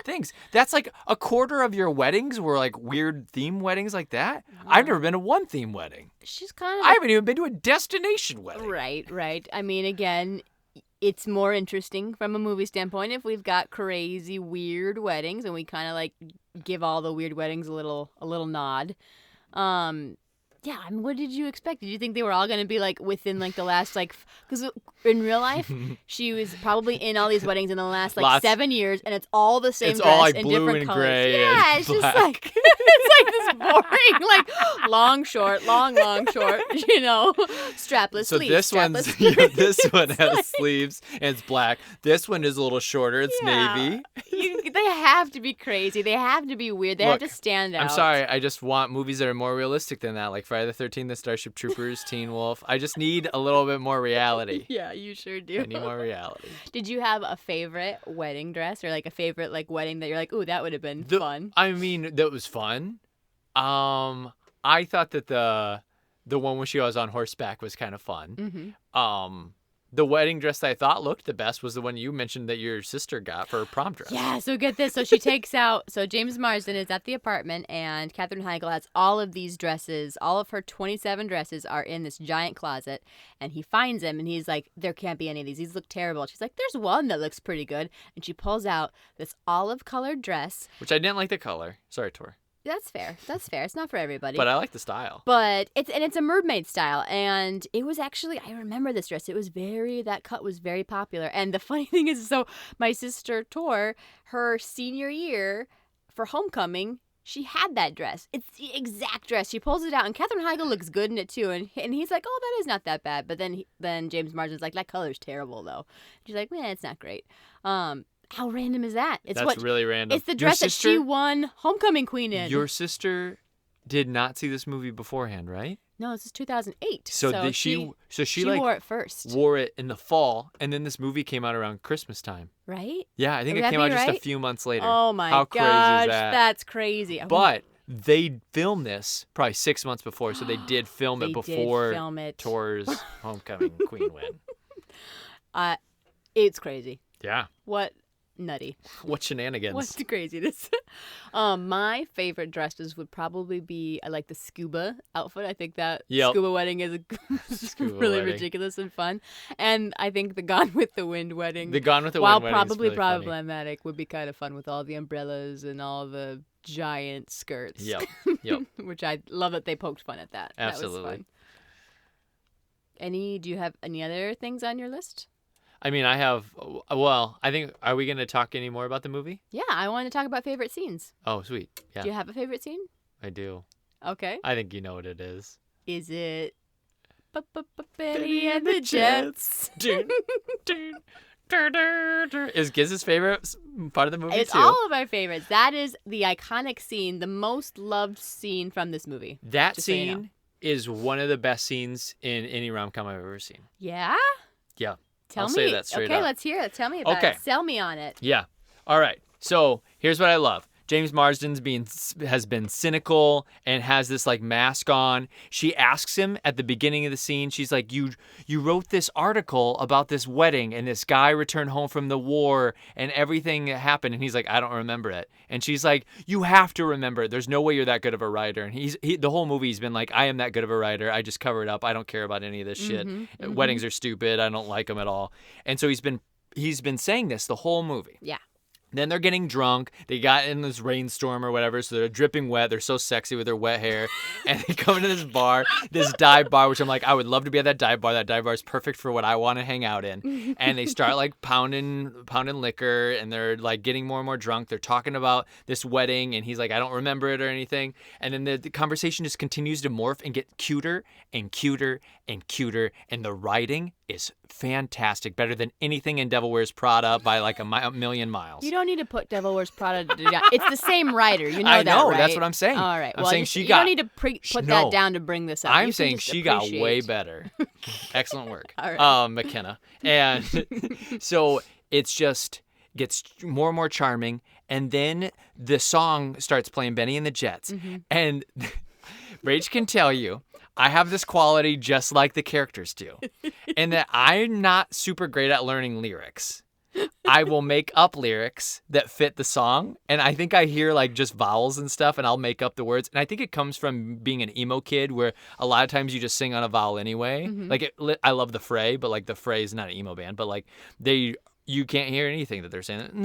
things. That's like a quarter of your weddings were like weird theme weddings like that. I've never been to one theme wedding. She's kind of I haven't even been to a destination wedding. Right. I mean, again, it's more interesting from a movie standpoint if we've got crazy, weird weddings and we kind of like give all the weird weddings a little nod. Yeah, I mean, what did you expect? Did you think they were all going to be like within like the last like because in real life she was probably in all these weddings in the last like 7 years, and it's all the same It's dress all like in blue different and colors. gray Yeah, and it's just black. like it's like this boring like long short, long short, strapless So sleeves. this one's strapless this sleeves. one has sleeves and it's black. This one is a little shorter. It's Yeah. navy. They have to be crazy. They have to be weird. They have Look, to stand out. I'm sorry. I just want movies that are more realistic than that, like Friday the 13th, The Starship Troopers, Teen Wolf. I just need a little bit more reality. Yeah, you sure do. I need more reality. Did you have a favorite wedding dress or like a favorite like wedding that you're like, ooh, that would have been fun? I mean, that was fun. I thought that the one when she was on horseback was kind of fun. Mm-hmm. The wedding dress that I thought looked the best was the one you mentioned that your sister got for her prom dress. Yeah, so get this. So she takes out, so James Marsden is at the apartment, and Katherine Heigl has all of these dresses. All of her 27 dresses are in this giant closet, and he finds them, and he's like, there can't be any of these. These look terrible. She's like, there's one that looks pretty good. And she pulls out this olive-colored dress. Which I didn't like the color. Sorry, Tor. That's fair. That's fair. It's not for everybody. But I like the style. But it's a mermaid style, and it was actually, I remember this dress. It was that cut was very popular. And the funny thing is, so my sister Tor, her senior year for homecoming, she had that dress. It's the exact dress. She pulls it out, and Katherine Heigl looks good in it too. And he's like, oh, that is not that bad. But then James Marsden's like, that color's terrible though. She's like, man, it's not great. How random is that? That's really random. It's the dress that she won homecoming queen in. Your sister did not see this movie beforehand, right? No, this is 2008. So she like wore it first. wore it in the fall, and then this movie came out around Christmas time. Right? Yeah, I think Would it that came be out just right? a few months later. Oh my How gosh, crazy is that? that's crazy. But they filmed this probably 6 months before, so they did film it before Tor's homecoming queen win. It's crazy. Yeah. What nutty. What shenanigans? What's the craziness? My favorite dresses would probably be, I like the scuba outfit. I think that scuba wedding is really wedding. ridiculous and fun. And I think the Gone with the Wind wedding. The Gone with the while Wind wedding probably is really funny. problematic, would be kind of fun with all the umbrellas and all the giant skirts. Yep. Which I love that they poked fun at that. Absolutely. That was fun. Do you have any other things on your list? I mean, I think, are we going to talk any more about the movie? Yeah, I want to talk about favorite scenes. Oh, sweet. Yeah. Do you have a favorite scene? I do. Okay. I think you know what it is. Is it Benny and the Jets? Is Giz's favorite part of the movie It's too? all of our favorites. That is the iconic scene, the most loved scene from this movie. That Just so you scene know. is one of the best scenes in any rom-com I've ever seen. Yeah? Yeah. Tell I'll me. say that straight okay, up. let's hear it. Tell me about it. Sell me on it. Yeah. All right. So here's what I love. James Marsden's has been cynical and has this like mask on. She asks him at the beginning of the scene, she's like, you wrote this article about this wedding and this guy returned home from the war and everything that happened. And he's like, I don't remember it. And she's like, you have to remember it. There's no way you're that good of a writer. And the whole movie he's been like, I am that good of a writer. I just cover it up. I don't care about any of this shit. Weddings are stupid. I don't like them at all. And so he's been saying this the whole movie. Yeah. Then they're getting drunk. They got in this rainstorm or whatever, so they're dripping wet. They're so sexy with their wet hair. And they come into this bar, this dive bar, which I'm like, I would love to be at that dive bar. That dive bar is perfect for what I want to hang out in. And they start like pounding liquor, and they're like getting more and more drunk. They're talking about this wedding, and he's like, I don't remember it or anything. And then the conversation just continues to morph and get cuter and cuter and cuter. And the writing is fantastic, better than anything in Devil Wears Prada by like a million miles. You don't need to put Devil Wears Prada down. It's the same writer. You know I that, know, right? that's what I'm saying. All right. I'm saying you don't need to put that down to bring this up. I'm You can saying just she got appreciate. way better. Excellent work. All right. McKenna. And so it's just gets more and more charming. And then the song starts playing, Benny and the Jets. And Rach can tell you, I have this quality just like the characters do, in that I'm not super great at learning lyrics. I will make up lyrics that fit the song, and I think I hear like just vowels and stuff, and I'll make up the words. And I think it comes from being an emo kid, where a lot of times you just sing on a vowel anyway. Like I love the Fray, but like the Fray is not an emo band, but like they you can't hear anything that they're saying. It's true.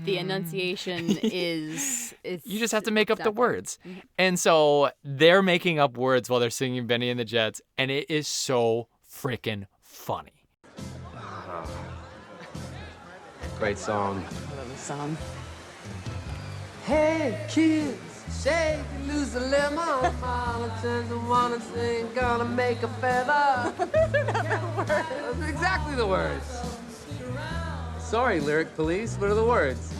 The enunciation is you just have to make up the exactly. words. And so they're making up words while they're singing Benny and the Jets, and it is so freaking funny. Great song. I love this song. Hey kids, shake and lose a lemon. Politicians wanna sing, gonna make a feather. That's exactly the words. Sorry, lyric police, what are the words?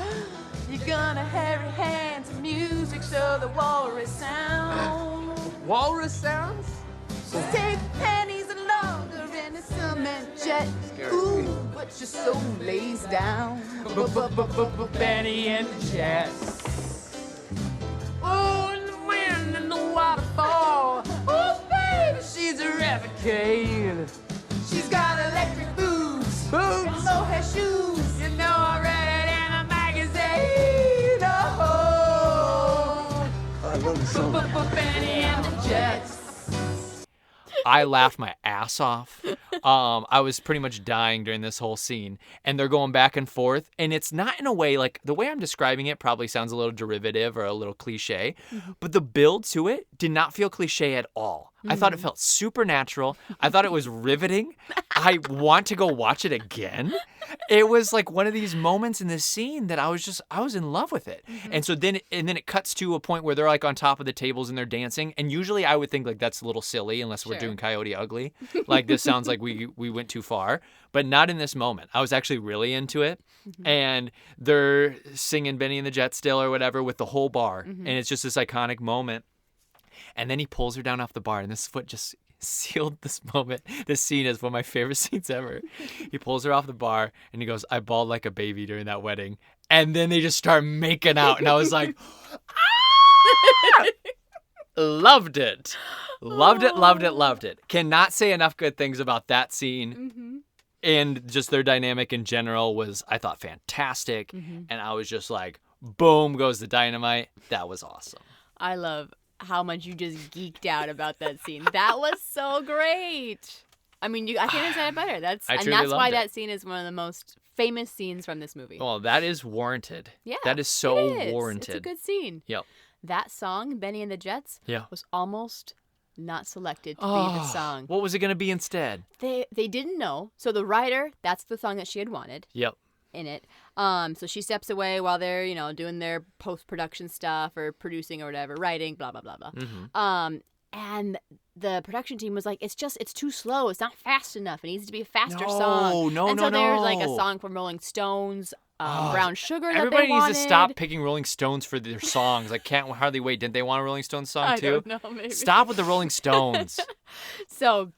You're gonna hurry hands to music, show the walrus sound. Walrus sounds? Take pennies and longer in a cement jet. Ooh, but your soul lays down. Benny and the Jets. Oh, and the wind and the waterfall. Oh, baby, she's a revocaine. She's got electric boots, and low hair shoes. You know I read it in a magazine. Oh, I love the song. Benny and the Jets. I laughed my ass off. I was pretty much dying during this whole scene. And they're going back and forth. And it's not in a way, like, the way I'm describing it probably sounds a little derivative or a little cliche. But the build to it did not feel cliche at all. I thought it felt supernatural. I thought it was riveting. I want to go watch it again. It was like one of these moments in this scene that I was in love with it. And so then it cuts to a point where they're like on top of the tables and they're dancing. And usually I would think like that's a little silly unless we're doing Coyote Ugly. Like this sounds like we went too far, but not in this moment. I was actually really into it. And they're singing Benny and the Jets still or whatever with the whole bar. And it's just this iconic moment. And then he pulls her down off the bar, and this is what just sealed this moment. This scene is one of my favorite scenes ever. He pulls her off the bar, and he goes, "I bawled like a baby during that wedding." And then they just start making out, and I was like, ah! Loved it. Loved it, loved it, loved it. Cannot say enough good things about that scene. And just their dynamic in general was, I thought, fantastic. And I was just like, boom goes the dynamite. That was awesome. I love how much you just geeked out about that scene. That was so great. I mean, I can't have said it better. That's I truly that's why loved it. that scene is one of the most famous scenes from this movie. Well, that is warranted. Yeah, That is so it is. warranted. It's a good scene. Yep. That song, Benny and the Jets, Yeah. was almost not selected to be the song. What was it going to be instead? They didn't know. So the writer, that's the song that she had wanted Yep. in it. So she steps away while they're, doing their post-production stuff or producing or whatever, writing, blah, blah, blah, blah. And the production team was like, it's too slow. It's not fast enough. It needs to be a faster song. No, and so no. there's like a song from Rolling Stones, Brown Sugar that Everybody they needs wanted. to stop picking Rolling Stones for their songs. I can't hardly wait. Didn't they want a Rolling Stones song I too? don't know, maybe. Stop with the Rolling Stones. So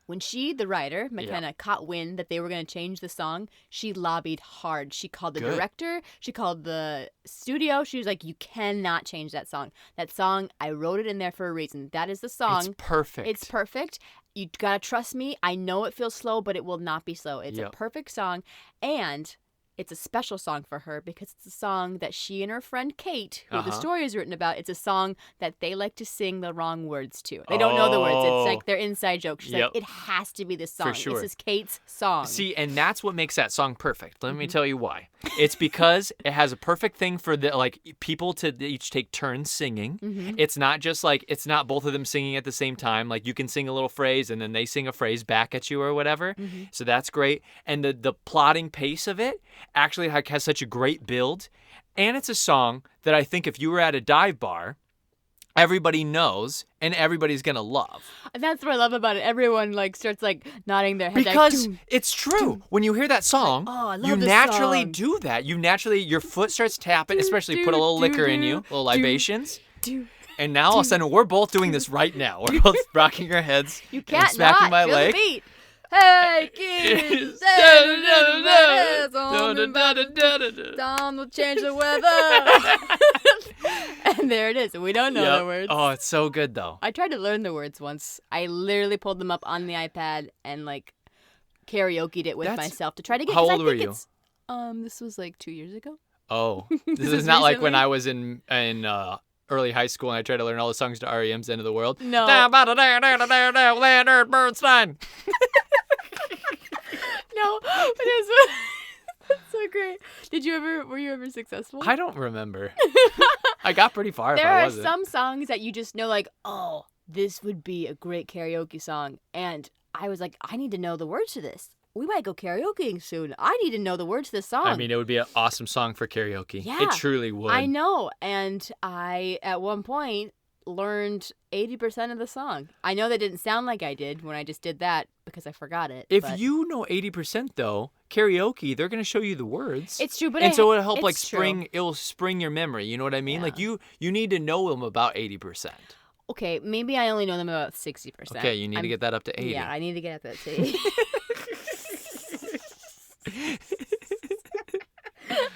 when she, the writer, McKenna, caught wind that they were going to change the song, she lobbied hard. She called the director. She called the studio. She was like, you cannot change that song. That song, I wrote it in there for a reason. That is the song. It's perfect. It's perfect. You got to trust me. I know it feels slow, but it will not be slow. It's a perfect song. And it's a special song for her because it's a song that she and her friend Kate, who the story is written about, it's a song that they like to sing the wrong words to. They don't know the words. It's like their inside joke. She's like, it has to be this song. For sure. This is Kate's song. See, and that's what makes that song perfect. Let me tell you why. It's because it has a perfect thing for the people to each take turns singing. It's not just it's not both of them singing at the same time. Like you can sing a little phrase and then they sing a phrase back at you or whatever. So that's great. And the plotting pace of it actually has such a great build. And it's a song that I think if you were at a dive bar, everybody knows and everybody's gonna love. And that's what I love about it. Everyone starts nodding their head. Because it's true. When you hear that song, I love you this naturally song. do that. Your foot starts tapping, especially put a little liquor in you, little libations. And now all of a sudden we're both doing this right now. We're both rocking our heads You and can't smacking not my feel leg. the beat. Hey, kids, Dawn will change the weather. And there it is. We don't know the words. Oh, it's so good though. I tried to learn the words once. I literally pulled them up on the iPad and karaoke'd it with myself to try to get. How old were you? This was 2 years ago. Oh, this This is is not like when recently? I was in early high school and I tried to learn all the songs to REM's End of the World. No. Leonard Bernstein. No, but it was that's so great. Were you ever successful? I don't remember. I got pretty far if There I are wasn't. some songs that you just know, like, oh, this would be a great karaoke song. And I was like, I need to know the words to this. We might go karaokeing soon. I need to know the words to this song. I mean, it would be an awesome song for karaoke. Yeah. It truly would. I know. And I, at one point, learned 80% of the song. I know that didn't sound like I did when I just did that because I forgot it. If but you know 80% though, karaoke, they're going to show you the words. It's true, but and so it'll help it's like true. it'll spring your memory. You know what I mean? Yeah. Like you need to know them about 80%. Okay, maybe I only know them about 60%. Okay, you need to get that up to 80. Yeah, I need to get up that to 80.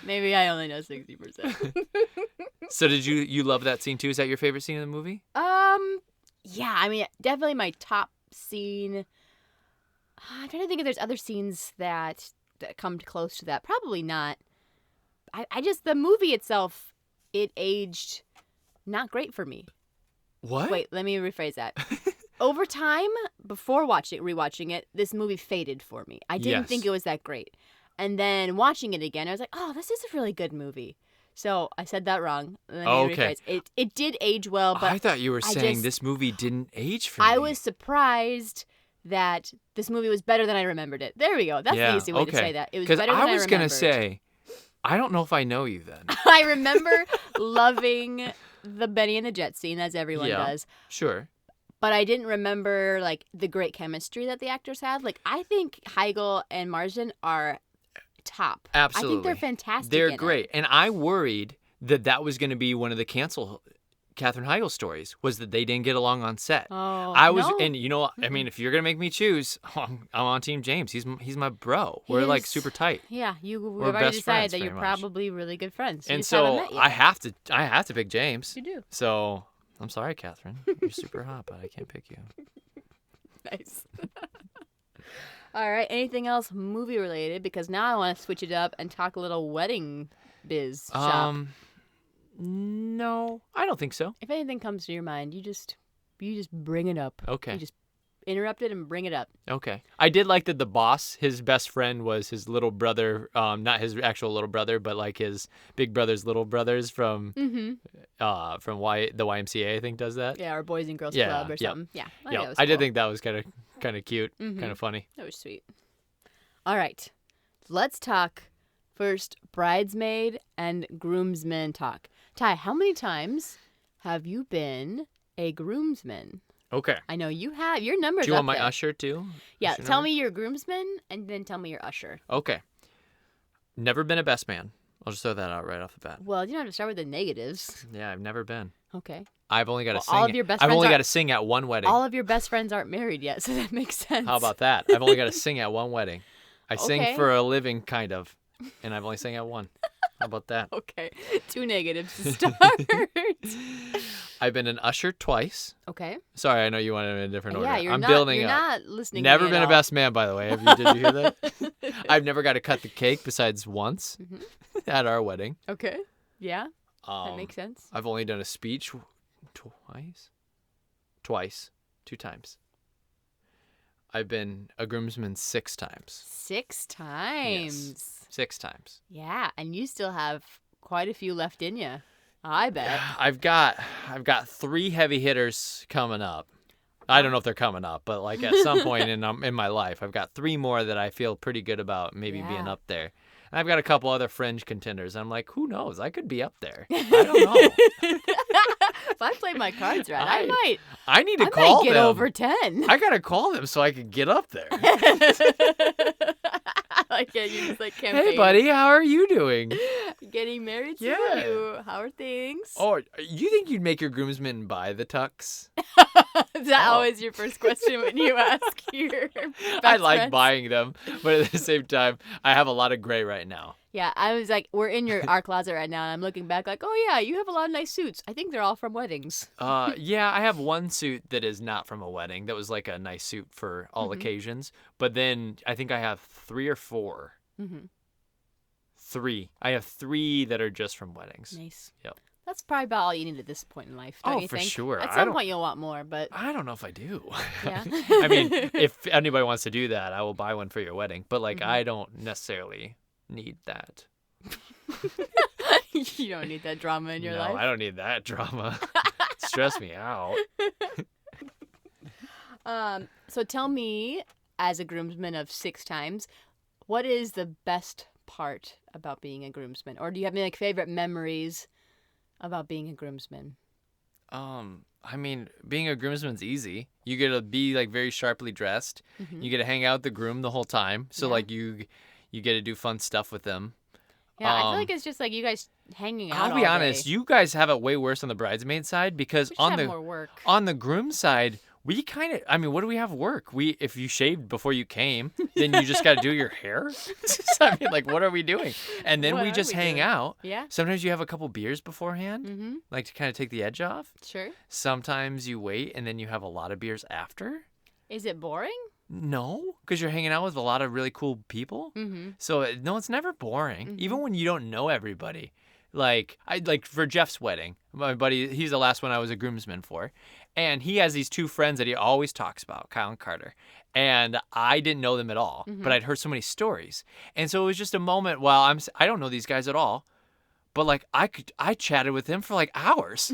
Maybe I only know 60%. So did you love that scene too? Is that your favorite scene in the movie? Yeah, I mean, definitely my top scene. I'm trying to think if there's other scenes that come close to that. Probably not. I just, the movie itself, it aged not great for me. What? Wait, let me rephrase that. Over time, before rewatching it, this movie faded for me. I didn't think it was that great. And then watching it again, I was like, oh, this is a really good movie. So I said that wrong. Let me Okay. rephrase. It did age well, but I thought you were saying just- this movie didn't age for me. I was surprised that this movie was better than I remembered it. There we go. That's the easy way to say that. It was better than I remembered. I was going to say, I don't know if I know you then. I remember loving the Benny and the Jet scene, as everyone does. Sure. But I didn't remember, like, the great chemistry that the actors had. Like, I think Heigl and Marsden are top. Absolutely. I think they're fantastic. They're in great. It. And I worried that was going to be one of the cancel Katherine Heigl stories, was that they didn't get along on set. Oh, I was, no. and you know, I mean, if you're going to make me choose, I'm on Team James. He's my bro. We're like super tight. Yeah, we've We're already best decided friends, that you're pretty much. probably really good friends. You And just haven't so met yet. I have to pick James. You do. So I'm sorry, Katherine. You're super hot, but I can't pick you. Nice. All right. Anything else movie related? Because now I want to switch it up and talk a little wedding biz shop. No, I don't think so. If anything comes to your mind, you just bring it up. Okay. You just interrupt it and bring it up. Okay. I did like that the boss, his best friend was his little brother, not his actual little brother, but like his big brother's little brothers from the YMCA, I think does that. Yeah, or Boys and Girls Yeah, Club or yep. something. Yeah. I, Yeah, think that was I did cool. think that was kind of cute, kind of funny. That was sweet. All right. Let's talk first bridesmaid and groomsmen talk. Ty, how many times have you been a groomsman? Okay. I know you have. Your number's Do you up want my there. usher too? Yeah, Usher tell number? me your groomsman and then tell me your usher. Okay. Never been a best man. I'll just throw that out right off the bat. Well, you don't have to start with the negatives. Yeah, I've never been. Okay. I've only got to Well, sing. all of your best I've friends only are- got to sing at one wedding. All of your best friends aren't married yet, so that makes sense. How about that? I've only got to sing at one wedding. I sing Okay. for a living, kind of, and I've only sang at one. How about that? Okay. 2 negatives to start. I've been an usher twice. Okay. Sorry, I know you wanted it in a different order. Yeah, you're I'm not, building you're up. not listening Never to me been at a all. best man, by the way. Did you hear that? I've never got to cut the cake besides once at our wedding. Okay. Yeah, that makes sense. I've only done a speech twice, 2 times. I've been a groomsman 6 times. 6 times. Yes, 6 times. Yeah, and you still have quite a few left in you. I bet. I've got 3 heavy hitters coming up. I don't know if they're coming up, but like at some point in my life, I've got 3 more that I feel pretty good about maybe being Yeah. up there. And I've got a couple other fringe contenders. I'm like, who knows? I could be up there. I don't know. If I play my cards right, I might. I need to I call might get them. over 10. I gotta call them so I can get up there. Like, yeah, you just like campaign. Hey, buddy, how are you doing? Getting married soon? Yeah. How are things? Oh, you think you'd make your groomsmen buy the tux? Is that always your first question when you ask your I best like friends? buying them, but at the same time, I have a lot of gray right now. Yeah, I was like, we're in our closet right now, and I'm looking back like, oh yeah, you have a lot of nice suits. I think they're all from weddings. Yeah, I have one suit that is not from a wedding. That was like a nice suit for all occasions. But then I think I have 3 or 4. 3. I have 3 that are just from weddings. Nice. Yep. That's probably about all you need at this point in life, don't Oh, you for think? sure. At I some don't- point you'll want more, but I don't know if I do. yeah. I mean, if anybody wants to do that, I will buy one for your wedding. But like, I don't necessarily need that. You don't need that drama in your No, life. I don't need that drama. Stress me out. So tell me, as a groomsman of 6 times, what is the best part about being a groomsman? Or do you have any like favorite memories about being a groomsman? I mean, being a groomsman's easy. You get to be like very sharply dressed. You get to hang out with the groom the whole time. So Yeah. like you get to do fun stuff with them. Yeah, I feel like it's just like you guys hanging out. I'll be all honest, day. you guys have it way worse on the bridesmaid side because We just on have the more work. on the groom side, we kind of, I mean, what do we have work? If you shaved before you came, then you just got to do your hair. I mean, like, what are we doing? And then What we are just we hang doing? out. Yeah. Sometimes you have a couple beers beforehand, Mm-hmm. like to kind of take the edge off. Sure. Sometimes you wait and then you have a lot of beers after. Is it boring? No, because you're hanging out with a lot of really cool people. Mm-hmm. So no, it's never boring, even when you don't know everybody. Like for Jeff's wedding, my buddy, he's the last one I was a groomsman for, and he has these 2 friends that he always talks about, Kyle and Carter. And I didn't know them at all, but I'd heard so many stories, and so it was just a moment. While I don't know these guys at all, but like I chatted with him for like hours.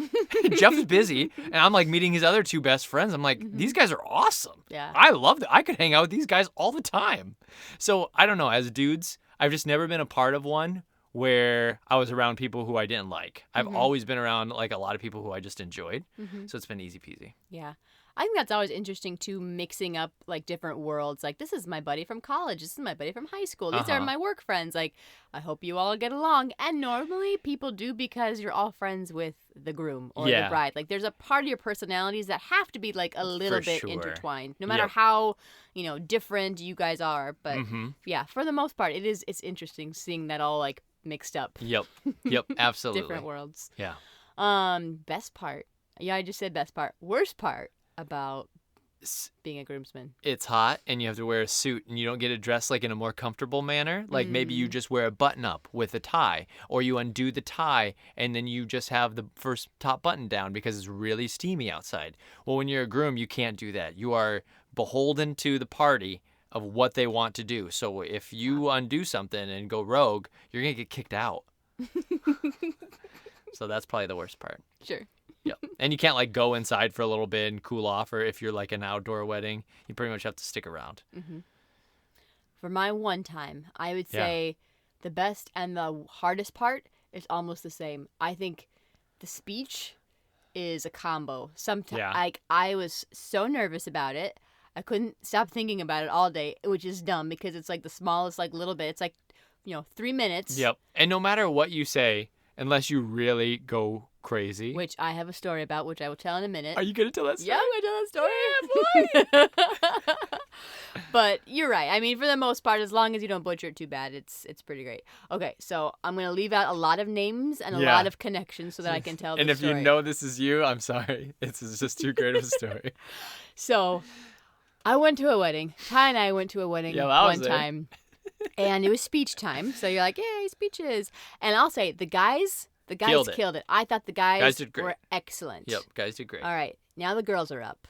Jeff was busy, and I'm like meeting his other 2 best friends. I'm like, these guys are awesome. Yeah. I love that. I could hang out with these guys all the time. So I don't know. As dudes, I've just never been a part of one where I was around people who I didn't like. I've always been around like a lot of people who I just enjoyed. So it's been easy peasy. Yeah. I think that's always interesting too, mixing up like different worlds. Like, this is my buddy from college. This is my buddy from high school. These are my work friends. Like, I hope you all get along. And normally people do because you're all friends with the groom or the Yeah. bride. Like, there's a part of your personalities that have to be like a little For bit sure. intertwined, no matter Yep. how, different you guys are. But Mm-hmm. yeah, for the most part, it's interesting seeing that all like mixed up. Yep. Absolutely. Different worlds. Yeah. Best part. Yeah, I just said best part. Worst part about being a groomsman. It's hot and you have to wear a suit and you don't get to dress like in a more comfortable manner. Like maybe you just wear a button up with a tie, or you undo the tie and then you just have the first top button down because it's really steamy outside. Well, when you're a groom, you can't do that. You are beholden to the party of what they want to do. So if you undo something and go rogue, you're going to get kicked out. So that's probably the worst part. Sure. Yep. And you can't like go inside for a little bit and cool off, or if you're like an outdoor wedding, you pretty much have to stick around. For my one time, I would Yeah. say the best and the hardest part is almost the same. I think the speech is a combo. Sometimes Yeah. I was so nervous about it. I couldn't stop thinking about it all day, which is dumb because it's like the smallest like little bit. It's like, 3 minutes. Yep. And no matter what you say, unless you really go crazy. Which I have a story about, which I will tell in a minute. Are you going to tell that story? Yeah, I'm gonna tell that story. But you're right. I mean, for the most part, as long as you don't butcher it too bad, it's pretty great. Okay, so I'm gonna leave out a lot of names and a Yeah. lot of connections so that I can tell And the if story. you know this is you, I'm sorry. It's just too great of a story. So, I went to a wedding. Ty and I went to a wedding Yeah, well, I was one there. time, and it was speech time. So you're like, yay, speeches! And I'll say the guys Killed it. I thought the guys Guys did great. were excellent. Yep, guys did great. All right, now the girls are up.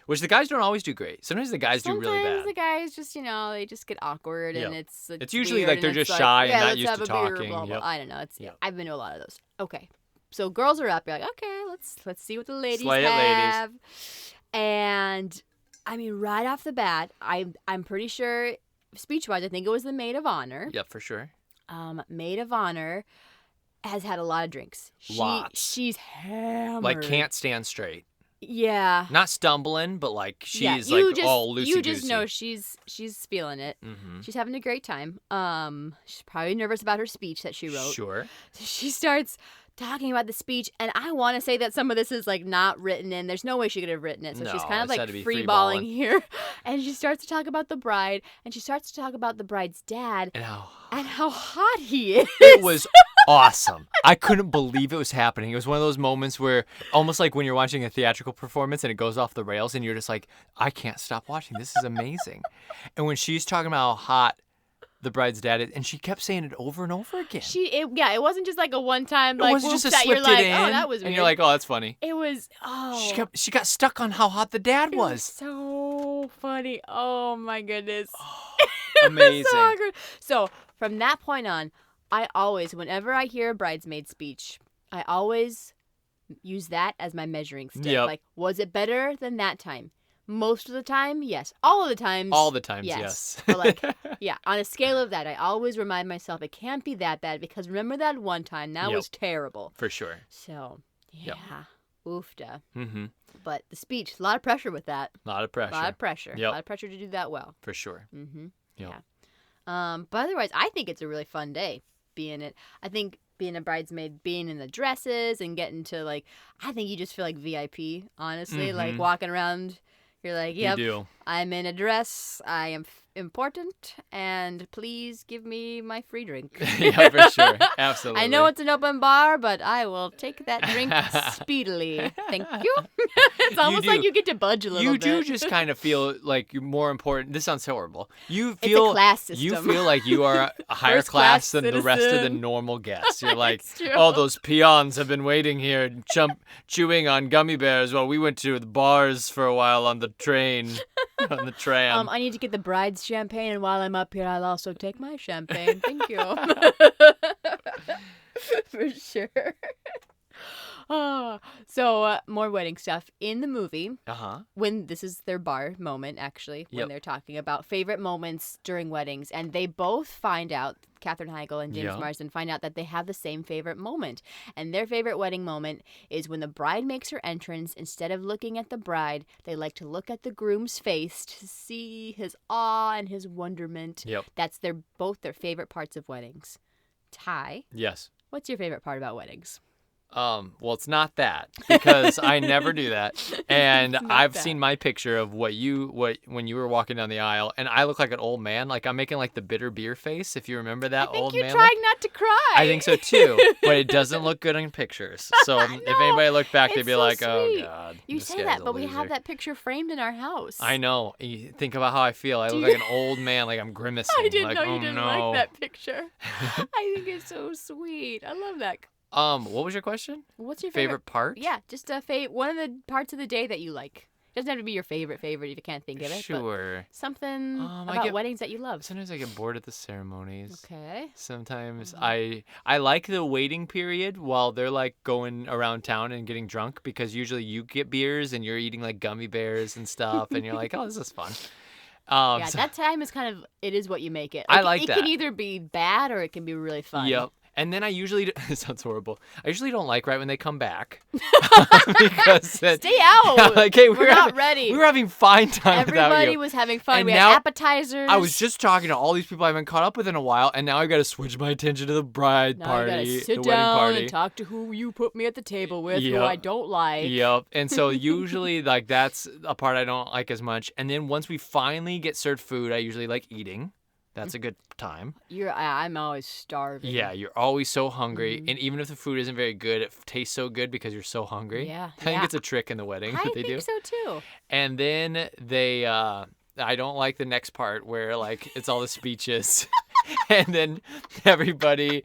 Which the guys don't always do great. Sometimes the guys do really Sometimes bad. the guys just, they just get awkward and Yep. it's usually weird like and they're it's just shy and yeah, not let's used have to a beer, talking. blah, blah. Yep. I don't know. Yep. I've been to a lot of those. Okay. So girls are up. You're like, okay, let's see what the ladies Slay it, ladies. have. And I mean, right off the bat, I'm pretty sure speech-wise, I think it was the maid of honor. Yep, for sure. Maid of honor has had a lot of drinks. Lots. She's hammered. Like can't stand straight. Yeah. Not stumbling, but like Yeah, she's you like just, all loosey You just know she's feeling it. Mm-hmm. She's having a great time. She's probably nervous about her speech that she wrote. Sure. So she starts talking about the speech, and I want to say that some of this is like not written in. There's no way she could have written it. So she's No, kind of it's like had to be free-balling freeballing. here. And she starts to talk about the bride, and she starts to talk about the bride's dad And how hot he is. it was awesome. I couldn't believe it was happening. It was one of those moments where almost like when you're watching a theatrical performance and it goes off the rails and you're just like, I can't stop watching. This is amazing. And when she's talking about how hot the bride's dad is, and she kept saying it over and over again. It wasn't just like a one time It like wasn't just a whoops that slipped you're it like, in, oh, that was weird. and you're like, oh, that's funny. It was She got stuck on how hot the dad it was was. so funny. Oh my goodness. Amazing. It was so awkward. So from that point on, I always, whenever I hear a bridesmaid speech, I always use that as my measuring stick. Yep. Like, was it better than that time? Most of the time, yes. All of the times, All the times, yes. But like, yeah, on a scale of that, I always remind myself it can't be that bad because remember that one time? That Yep. was terrible. For sure. So, yeah. Yep. Oofda. Mm-hmm. But the speech, a lot of pressure with that. A lot of pressure. A lot of pressure. Yep. A lot of pressure to do that well. For sure. Mm-hmm. Yep. Yeah. But otherwise, I think it's a really fun day being it. I think being a bridesmaid, being in the dresses and getting to like, I think you just feel like VIP, honestly. Like walking around, you're like, yep, You do. I'm in a dress. I am important, and please give me my free drink. Yeah, for sure. Absolutely. I know it's an open bar, but I will take that drink speedily. Thank you. It's almost like do. you get to budge a little You bit. do just kind of feel like you're more important. This sounds horrible. You a feel class You system. feel like you are a higher First class class than the rest of the citizen. normal guests. You're like, It's true. oh, those peons have been waiting here, chewing on gummy bears while we went to the bars for a while on the train, on the tram. I need to get the bride's champagne, and while I'm up here, I'll also take my champagne. Thank you. For sure. So more wedding stuff in the movie. When this is their bar moment, actually, when Yep. they're talking about favorite moments during weddings, and they both find out, Katherine Heigl and James Yeah. Marsden find out that they have the same favorite moment, and their favorite wedding moment is when the bride makes her entrance. Instead of looking at the bride, they like to look at the groom's face to see his awe and his wonderment. Yep. That's both their favorite parts of weddings. Ty, Yes. what's your favorite part about weddings? Well, it's not that because I never do that, and It's not I've that. seen my picture of when you were walking down the aisle, and I look like an old man, like I'm making like the bitter beer face. If you remember that I think old you're man. trying not to cry. I think so too, but it doesn't look good in pictures. So if anybody looked back, they'd it's be so like, sweet. "Oh God." You this say guy's that, a but we loser." have that picture framed in our house. I know. You think about how I feel. I look like an old man, like I'm grimacing. I didn't like, know you oh, didn't no. like that picture. I think it's so sweet. I love that. What was your question? What's your Favorite part? Yeah, just one of the parts of the day that you like. Doesn't have to be your favorite if you can't think of it. But Sure. something I about get- weddings that you love. Sometimes I get bored at the ceremonies. Okay. Sometimes I like the waiting period while they're like going around town and getting drunk because usually you get beers and you're eating like gummy bears and stuff and you're like, oh, this is fun. Yeah, So- that time is kind of, it is what you make it. I like it that. can either be bad or it can be really fun. Yep. And then I usually, it sounds horrible. I usually don't like right when they come back. Because Stay out. like, hey, We're not ready. We were having fine time without Everybody you. was having fun. And We now- had appetizers. I was just talking to all these people I haven't caught up with in a while, and now I got to switch my attention to the bride now party, I gotta the sit wedding down party. and talk to who you put me at the table with, who Yep. I don't like. Yep. And so usually like that's a part I don't like as much. And then once we finally get served food, I usually like eating. That's a good time. I'm always starving. Yeah, you're always so hungry, and even if the food isn't very good, it tastes so good because you're so hungry. Yeah, I think yeah. it's a trick in the wedding I that they think do. so too. And then they, I don't like the next part where like it's all the speeches, and then everybody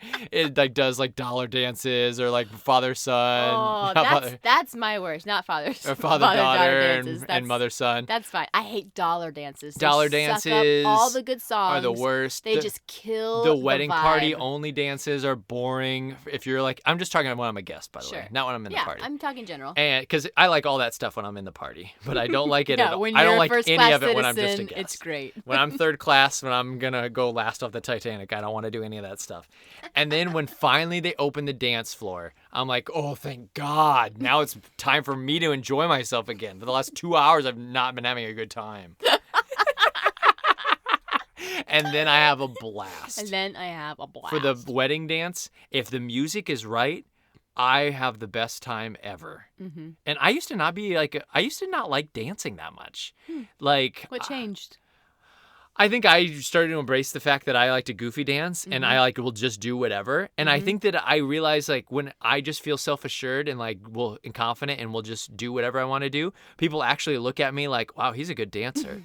like does like dollar dances or like father son. Oh, not father- that's my worst. Not father's. or father daughter dances. and mother son. That's fine. I hate dollar dances. They Dollar suck up dances all the good songs. Are the worst. They just kill the wedding party vibe. only dances are boring. If you're like, I'm just talking when I'm a guest, by the Sure. way, not when I'm in Yeah, the party. I'm talking general. And because I like all that stuff when I'm in the party, but I don't like it Yeah, at all. when I you're don't a like first any class of it when I'm just a citizen, guest. it's great. When I'm third class, when I'm gonna go last off the Titanic, I don't want to do any of that stuff. And then when finally they open the dance floor, I'm like, oh, thank God! Now it's time for me to enjoy myself again. For the last 2 hours, I've not been having a good time. And then I have a blast. And then I have a blast. For the wedding dance, if the music is right, I have the best time ever. Mm-hmm. And I used to not like dancing that much. Like What changed? I think I started to embrace the fact that I like to goofy dance and I will just do whatever. And I think that I realize like when I just feel self-assured and and confident and will just do whatever I want to do, people actually look at me like, wow, he's a good dancer.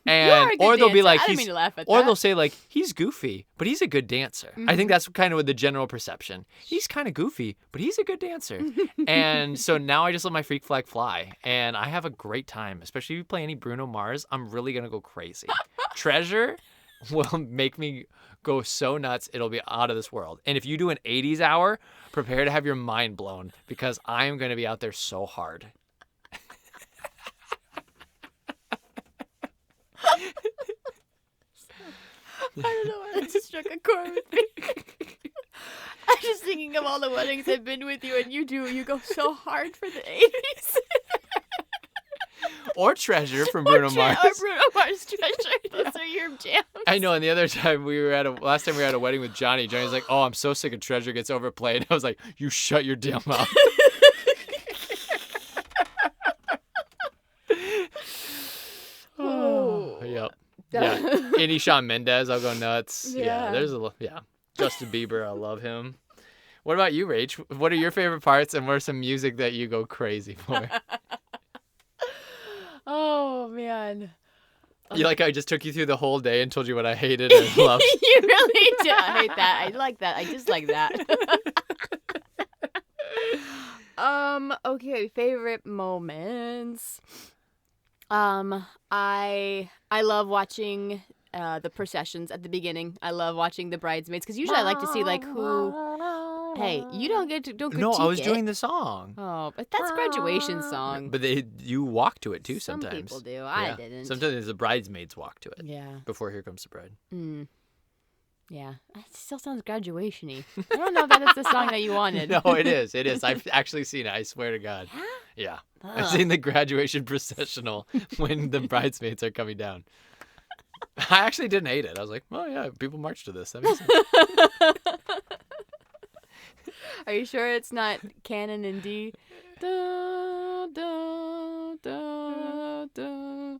And or they'll be like, I didn't mean to laugh at or that. they'll say like, he's goofy, but he's a good dancer. I think that's kind of what the general perception. He's kind of goofy, but he's a good dancer. And so now I just let my freak flag fly and I have a great time, especially if you play any Bruno Mars. I'm really going to go crazy. Treasure will make me go so nuts, it'll be out of this world. And if you do an 80s hour, prepare to have your mind blown because I am going to be out there so hard. I don't know why that just struck a chord with me. I'm just thinking of all the weddings I've been with you, and you go so hard for the 80s. Or Treasure from Bruno Mars. Or Bruno Mars Treasure. Those are your jams. I know, and the other time last time we were at a wedding with Johnny. Johnny's like, "Oh, I'm so sick of Treasure gets overplayed." I was like, "You shut your damn mouth." Oh. Yep. Yeah. Any Shawn Mendes, I'll go nuts. Yeah. Justin Bieber, I love him. What about you, Rach? What are your favorite parts, and what are some music that you go crazy for? Oh man. You like how I just took you through the whole day and told you what I hated and loved? You really do. I hate that. I like that. I dislike that. Okay, favorite moments. I love watching the processions at the beginning. I love watching the bridesmaids because usually I like to see like who. Hey, you don't critique No, I was it. doing the song. Oh, but that's graduation song. But you walk to it too sometimes. Some people do. I didn't. Sometimes the bridesmaids walk to it. Yeah. Before Here Comes the Bride. Yeah. It still sounds graduation-y. I don't know if that is the song that you wanted. No, it is. It is. I've actually seen it. I swear to God. Yeah. I've seen the graduation processional when the bridesmaids are coming down. I actually didn't hate it. I was like, oh, yeah, people march to this. That makes sense. Are you sure it's not canon in D? Da, da, da, da,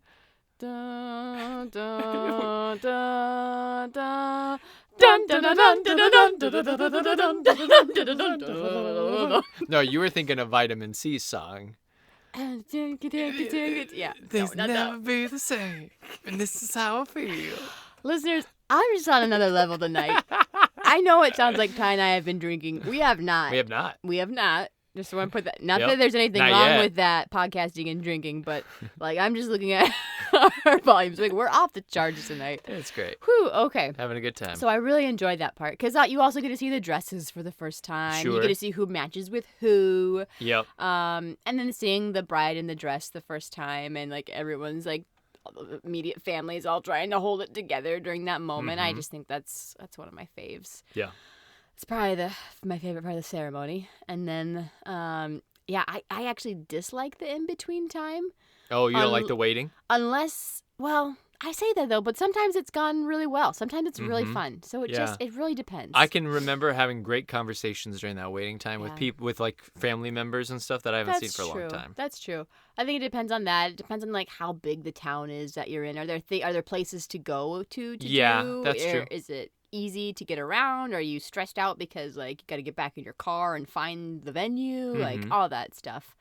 da, da, da, da. Dun, dun, dun, dun, dun, dun, dun, dun, dun, dun, dun, dun, dun. No, you were thinking of Vitamin C's song. Yeah. Things No, never be the same, and this is how I feel. Listeners, I'm just on another level tonight. I know it sounds like Ty and I have been drinking. We have not. We have not. We have not. Just want to put that. Not Yep. that there's anything Not wrong yet. with that podcasting and drinking, but like I'm just looking at our volumes. Like we're off the charts tonight. It's great. Whew. Okay. Having a good time. So I really enjoyed that part because you also get to see the dresses for the first time. You Sure. get to see who matches with who. Yep. And then seeing the bride in the dress the first time, and like everyone's like immediate families all trying to hold it together during that moment. I just think that's one of my faves. Yeah. It's probably my favorite part of the ceremony. And then, I actually dislike the in-between time. Oh, you don't like the waiting? Unless, well, I say that though, but sometimes it's gone really well. Sometimes it's really fun. So it really depends. I can remember having great conversations during that waiting time with Yeah. people, with like family members and stuff that I haven't seen That's for a true. long time. That's true. I think it depends on that. It depends on like how big the town is that you're in. Are there places to go to Yeah, do? that's true. Is it easy to get around? Are you stressed out because like you got to get back in your car and find the venue? Like all that stuff.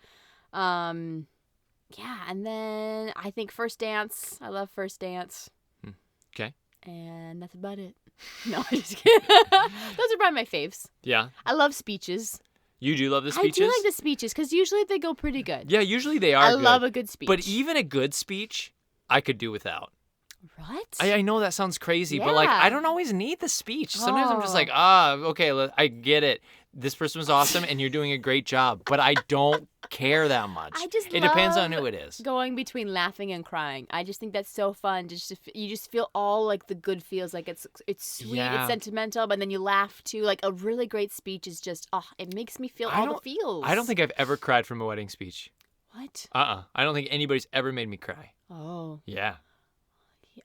Yeah, and then I think first dance. I love first dance. Okay. And that's about it. No, I'm just kidding. Those are probably my faves. Yeah. I love speeches. You do love the speeches? I do like the speeches because usually they go pretty good. Yeah, usually they are I good. love a good speech. But even a good speech, I could do without. What? I know that sounds crazy, but like Yeah. I don't always need the speech. Sometimes I'm just Oh. like, okay, I get it. This person was awesome and you're doing a great job, but I don't care that much. It Depends on who it is. Going between laughing and crying. I just think that's so fun. You just feel all like the good feels. Like it's sweet, Yeah. it's sentimental, but then you laugh too. Like a really great speech is just it makes me feel all the feels. I don't think I've ever cried from a wedding speech. What? I don't think anybody's ever made me cry. Oh, Yeah.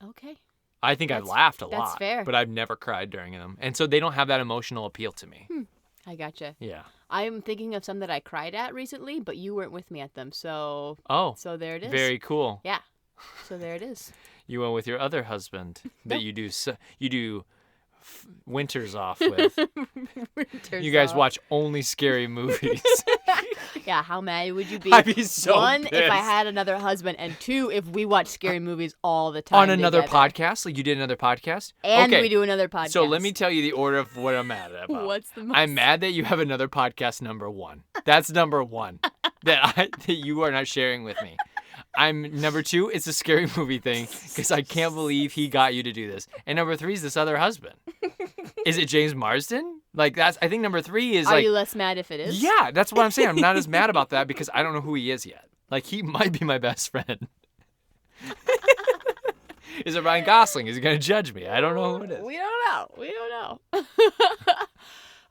okay. I think I've That's- laughed a that's lot, fair. but I've never cried during them. And so they don't have that emotional appeal to me. I gotcha. Yeah. I'm thinking of some that I cried at recently, but you weren't with me at them. So Oh, there it is. very cool. Yeah. So there it is. You went with your other husband that you do winters off with. Winters You guys off. watch only scary movies. Yeah, how mad would you be? I'd be so One, if I pissed. had another husband, and two, if we watched scary movies all the time On another together. podcast? Like you did another podcast? And okay. we do another podcast. So let me tell you the order of what I'm mad about. What's the most? I'm mad that you have another podcast, number one. That's number one. that you are not sharing with me. I'm number two, it's a scary movie thing because I can't believe he got you to do this. And number three is this other husband. Is it James Marsden? Like that's I think number three is Are like you less mad if it is? yeah, that's what I'm saying. I'm not as mad about that because I don't know who he is yet. Like he might be my best friend. Is it Ryan Gosling? Is he gonna judge me? I don't know who it is. We don't know.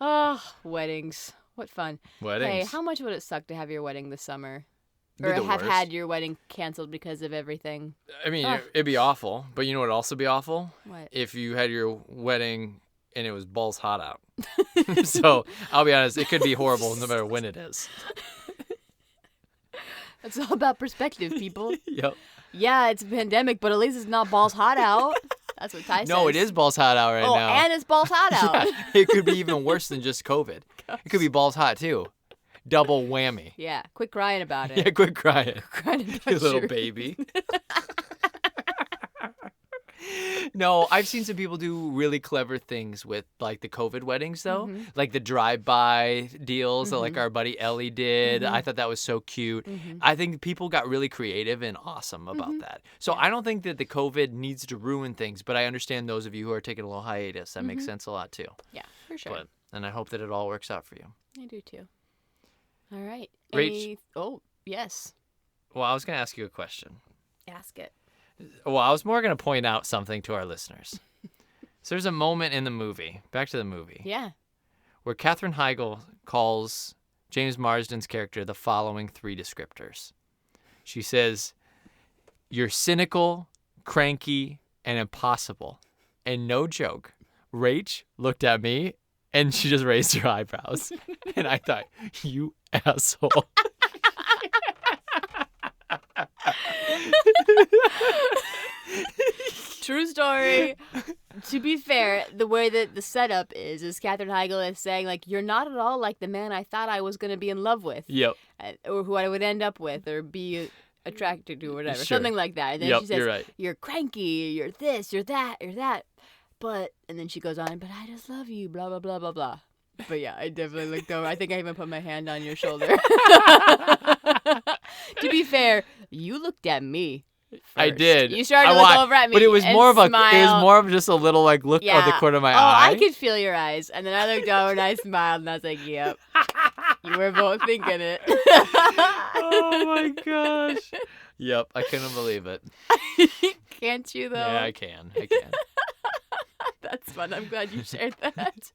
Oh, weddings. What fun. Weddings. Hey, how much would it suck to have your wedding this summer? Be Or the have worst. had your wedding canceled because of everything? I mean, Ugh. it'd be awful. But you know what'd also be awful? What? If you had your wedding and it was balls hot out. So I'll be honest, it could be horrible no matter when it is. It's all about perspective, people. Yep. Yeah, it's a pandemic, but at least it's not balls hot out. That's what Ty says. No, it is balls hot out right Oh, now. and it's balls hot out. Yeah, it could be even worse than just COVID. It could be balls hot too. Double whammy. Yeah, quit crying about it. Yeah, quit crying. Crying about You little your- baby. No, I've seen some people do really clever things with like the COVID weddings though. Mm-hmm. Like the drive-by deals that like our buddy Ellie did. Mm-hmm. I thought that was so cute. I think people got really creative and awesome about Mm-hmm. that. So I don't think that the COVID needs to ruin things, but I understand those of you who are taking a little hiatus. That makes sense a lot too. Yeah, for sure. And I hope that it all works out for you. I do too. All right. Rach. Oh, yes. Well, I was going to ask you a question. Ask it. Well, I was more going to point out something to our listeners. So there's a moment in the movie, back to the movie, Yeah. where Katherine Heigl calls James Marsden's character the following three descriptors. She says, "You're cynical, cranky, and impossible." And no joke, Rach looked at me and she just raised her eyebrows. And I thought, you asshole. True story. To be fair, the way that the setup is Katherine Heigl is saying, like, you're not at all like the man I thought I was going to be in love with. Yep. Or who I would end up with or be attracted to or whatever. Sure. Something like that. And then Yep, she says, you're right. You're cranky, you're this, you're that, you're that. But, and then she goes on, but I just love you, blah, blah, blah, blah, blah. But yeah, I definitely looked over. I think I even put my hand on your shoulder. To be fair, you looked at me. I first. did. You started I to look wa- over at me. But it was and more of a smile. just a little like look Yeah. on the corner of my oh, eye. I could feel your eyes. And then I looked over and I smiled and I was like, yep. You were both thinking it. Oh my gosh. Yep, I couldn't believe it. Can't you, though? Yeah, I can. I can. That's fun. I'm glad you shared that.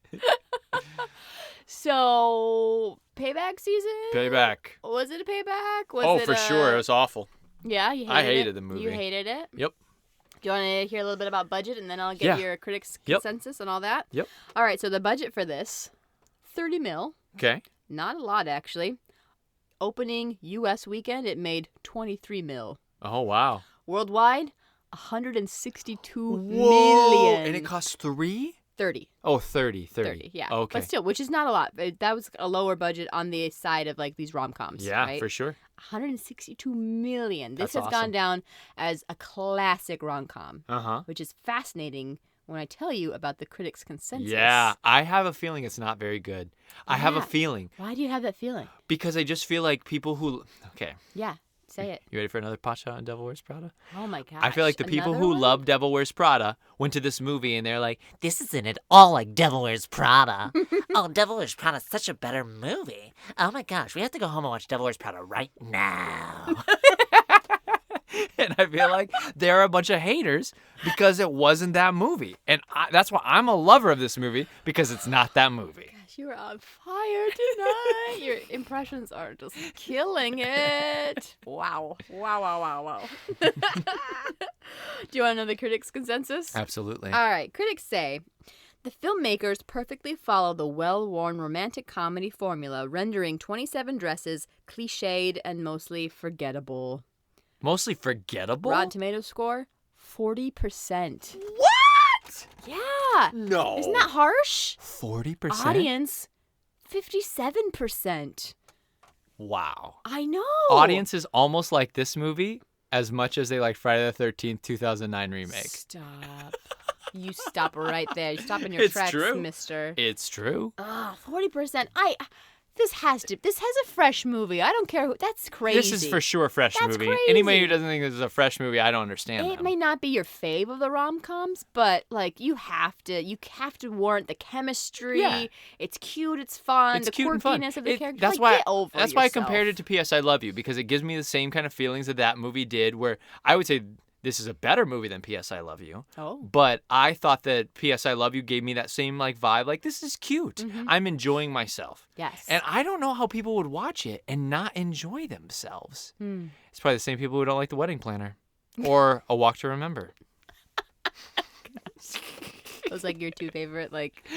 So, payback season? Payback. Was it a payback? Was Oh, it for sure. It was awful. Yeah, you hated I hated it? the movie. You hated it? Yep. Do you want to hear a little bit about budget and then I'll get Yeah. your critics' Yep. consensus and all that? Yep. All right, so the budget for this, 30 mil. Okay. Not a lot, actually. Opening U.S. weekend, it made 23 mil. Oh, wow. Worldwide, 162 Whoa. million. And it cost 3? 30. Oh, 30. 30, yeah. Okay. But still, which is not a lot. That was a lower budget on the side of like these rom-coms, Yeah, right? for sure. 162 million. This That's has gone awesome. down as a classic rom-com, Uh-huh. which is fascinating when I tell you about the critics' consensus. Yeah, I have a feeling it's not very good. I have a Yeah. feeling Why do you have that feeling? because I just feel like people who okay, Yeah, say it. you ready for another pot shot on Devil Wears Prada? Oh my gosh. I feel like the people another who one? love Devil Wears Prada went to this movie and they're like, This isn't at all like Devil Wears Prada. Oh, Devil Wears Prada is such a better movie. Oh my gosh, we have to go home and watch Devil Wears Prada right now. and I feel like they're a bunch of haters because it wasn't that movie. And that's why I'm a lover of this movie because it's not that movie. Gosh, you are on fire tonight. Your impressions are just killing it. Wow. Wow, wow, wow, wow. Do you want to know the critics' consensus? Absolutely. All right. Critics say the filmmakers perfectly follow the well-worn romantic comedy formula, rendering 27 dresses cliched and mostly forgettable. Mostly forgettable? Rotten Tomatoes score 40%. What? Yeah. No. Isn't that harsh? 40%? Audience, 57%. Wow. I know. Audience is almost like this movie as much as they like Friday the 13th, 2009 remake. Stop. You stop right there. You stop in your It's tracks, true. mister. It's true. 40%. This has a fresh movie. I don't care who. That's crazy. This is for sure a fresh That's movie. crazy. Anybody who doesn't think this is a fresh movie, I don't understand It them. may not be your fave of the rom-coms, but like you have to warrant the chemistry. Yeah. It's cute, it's fun, It's the cute and fun. quirkiness of the characters. That's like, why. get over That's why I yourself. compared it to P.S. I Love You, because it gives me the same kind of feelings that movie did. Where I would say this is a better movie than P.S. I Love You. Oh. But I thought that P.S. I Love You gave me that same like vibe. Like, this is cute. Mm-hmm. I'm enjoying myself. Yes. And I don't know how people would watch it and not enjoy themselves. Hmm. It's probably the same people who don't like The Wedding Planner or A Walk to Remember. Those like your two favorite like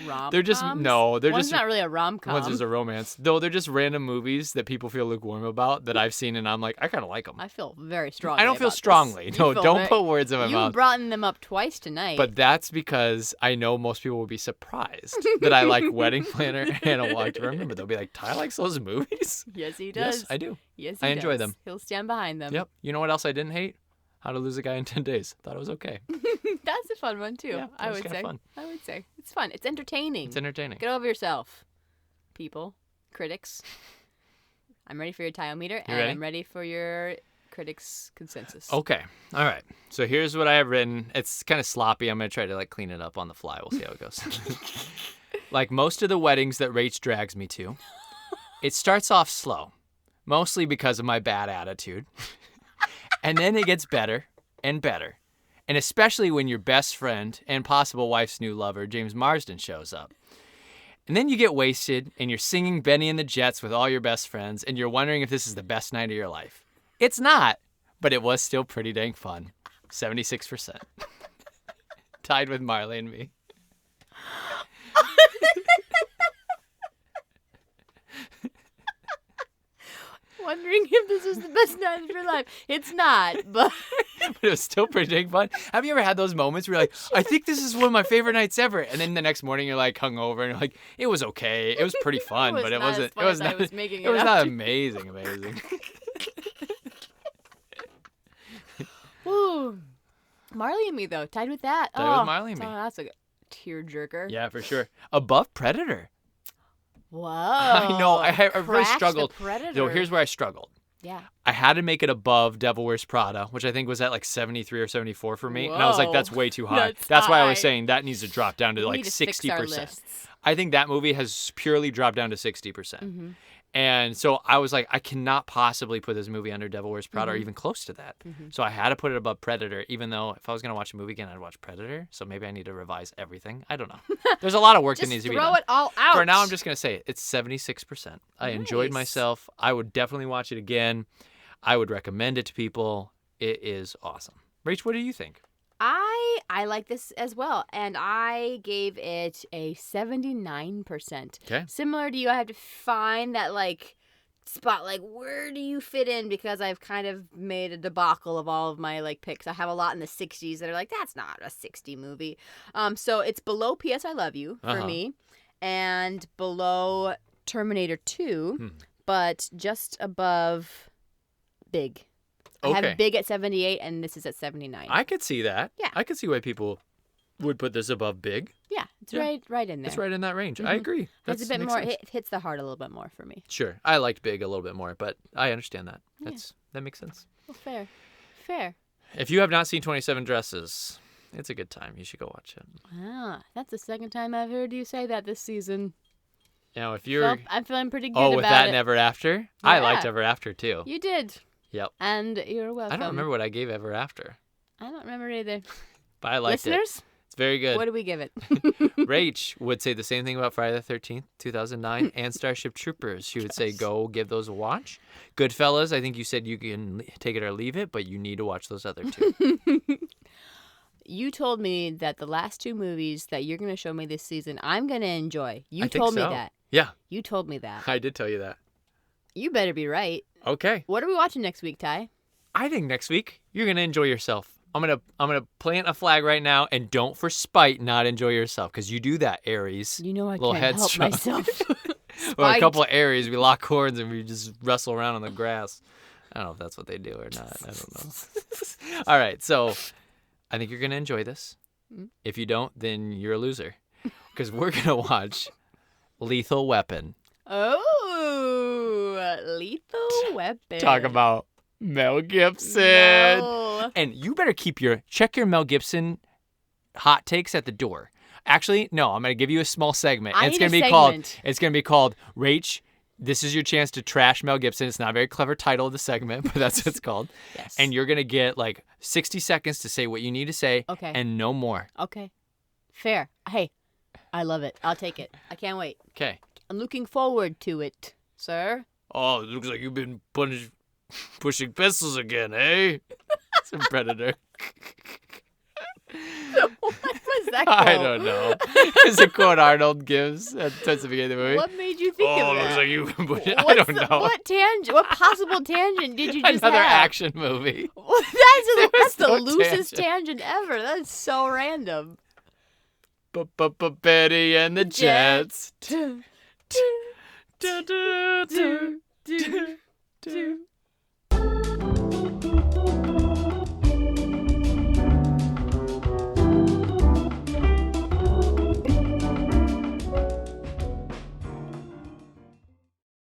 rom-coms? They're just they're One's just not really a rom-com. One's just a romance. Though they're just random movies that people feel lukewarm about that I've seen, and I'm like, I kind of like them. I feel very strongly. I don't feel about this. strongly. You No, feel don't very- put words in my You've mouth. brought them up twice tonight. But that's because I know most people would be surprised that I like Wedding Planner and A Walk to Remember. They'll be like, Ty likes those movies? yes, he does. Yes, I do. Yes, he I enjoy does. them. He'll stand behind them. Yep. You know what else I didn't hate? How to Lose a Guy in 10 Days. Thought it was okay. That's a fun one too. Yeah, that I was would kinda say. fun. I would say it's fun. It's entertaining. It's entertaining. Get over yourself, people, critics. I'm ready for your tiometer, and ready? I'm ready for your critics' consensus. Okay. All right. So here's what I have written. It's kind of sloppy. I'm going to try to like clean it up on the fly. We'll see how it goes. Like most of the weddings that Rach drags me to, it starts off slow, mostly because of my bad attitude. And then it gets better and better. And especially when your best friend and possible wife's new lover, James Marsden, shows up. And then you get wasted and you're singing Benny and the Jets with all your best friends and you're wondering if this is the best night of your life. It's not, but it was still pretty dang fun. 76%. Tied with Marley and Me. Wondering if this is the best night of your life. It's not, but But it was still pretty dang fun. Have you ever had those moments where you're like, I think this is one of my favorite nights ever, and then the next morning you're like hungover and you're like, it was okay, it was pretty fun, was but it not as wasn't. fun It was as I not. was making it it was out not to. amazing. Ooh. Marley and Me though, tied with that. Tied with Marley and Me. That's a tearjerker. Yeah, for sure. Above Predator. Whoa. I know. I really Crash the struggled. Predator. So here's where I struggled. Yeah. I had to make it above Devil Wears Prada, which I think was at like 73 or 74 for me. And I was like, Whoa. that's way too high. That's why I was high. saying that needs to drop down to We like need to fix our 60%. lists. I think that movie has purely dropped down to 60%. Mm-hmm. And so I was like, I cannot possibly put this movie under Devil Wears Prada or Mm-hmm. even close to that. So I had to put it above Predator, even though if I was going to watch a movie again, I'd watch Predator. So maybe I need to revise everything. I don't know. There's a lot of work that Just needs to be throw done. it all out. For now, I'm just going to say it. It's 76%. I enjoyed Nice. myself. I would definitely watch it again. I would recommend it to people. It is awesome. Rach, what do you think? I like this as well, and I gave it a 79%. Okay. Similar to you, I have to find that like spot, like where do you fit in, because I've kind of made a debacle of all of my like picks. I have a lot in the 60s that are like, that's not a 60 movie. So it's below P.S. I Love You for Uh-huh. me, and below Terminator 2, but just above Big. I Okay. have Big at 78, and this is at 79. I could see that. Yeah. I could see why people would put this above Big. Yeah, it's Yeah. right in there. It's right in that range. I agree. It's a bit makes more. sense. It hits the heart a little bit more for me. Sure. I liked Big a little bit more, but I understand that. That makes sense. Well, fair. If you have not seen 27 Dresses, it's a good time. You should go watch it. Ah, that's the second time I've heard you say that this season. Now, if you're I'm feeling pretty good with about that it. and Ever After, I Yeah. liked Ever After too. You did, Yep. and you're welcome. I don't remember what I gave Ever After, I don't remember either. but I liked it. Listeners, It's very good. what do we give it? Rach would say the same thing about Friday the 13th, 2009, and Starship Troopers. She would say, go give those a watch. Goodfellas, I think you said you can take it or leave it, but you need to watch those other two. You told me that the last two movies that you're going to show me this season, I'm going to enjoy. You I think told me so. that. Yeah, You told me that. I did tell you that. You better be right. Okay. What are we watching next week, Ty? I think next week you're going to enjoy yourself I'm gonna plant a flag right now, and don't for spite not enjoy yourself, because you do that, Aries. You know I Little can't help headstrong. myself. Well, a Spite. couple of Aries, we lock horns and we just wrestle around on the grass. I don't know if that's what they do or not. I don't know. All right, so I think you're gonna enjoy this. If you don't, then you're a loser, because we're gonna watch Lethal Weapon. Oh, Lethal Weapon. Talk about Mel Gibson. No. And you better check your Mel Gibson hot takes at the door. Actually, no, I'm going to give you a small segment. I And need a segment. It's going to be called Rach, this is your chance to trash Mel Gibson. It's not a very clever title of the segment, but that's what it's called. Yes. And you're going to get like 60 seconds to say what you need to say. Okay. And no more. Okay. Fair. Hey, I love it. I'll take it. I can't wait. Okay. I'm looking forward to it, sir. Oh, it looks like you've been pushing pistols again, eh? It's a Predator. What was that quote? I don't know. It's a quote Arnold gives at the beginning of the movie. What made you think of that? Oh, looks like you've been pushing. I What's don't the- know. What possible tangent did you just Another have? action movie. That's the no loosest tangent ever. That's so random. Betty and the Jets.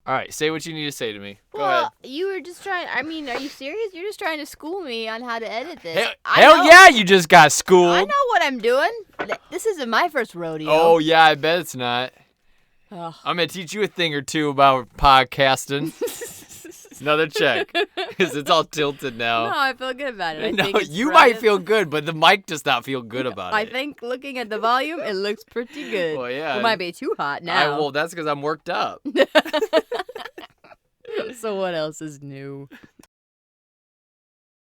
All right, say what you need to say to me. Go ahead. Well, you were just trying. I mean, are you serious? You're just trying to school me on how to edit this. Hell yeah, you just got schooled. I know what I'm doing. This isn't my first rodeo. Oh, yeah, I bet it's not. Ugh. I'm going to teach you a thing or two about podcasting. Another check. Because it's all tilted now. No, I feel good about it. I No, think it's you right might up- feel good, but the mic does not feel good about I it. think looking at the volume, it looks pretty good. Well, yeah. It might be too hot now. Well, that's because I'm worked up. So what else is new?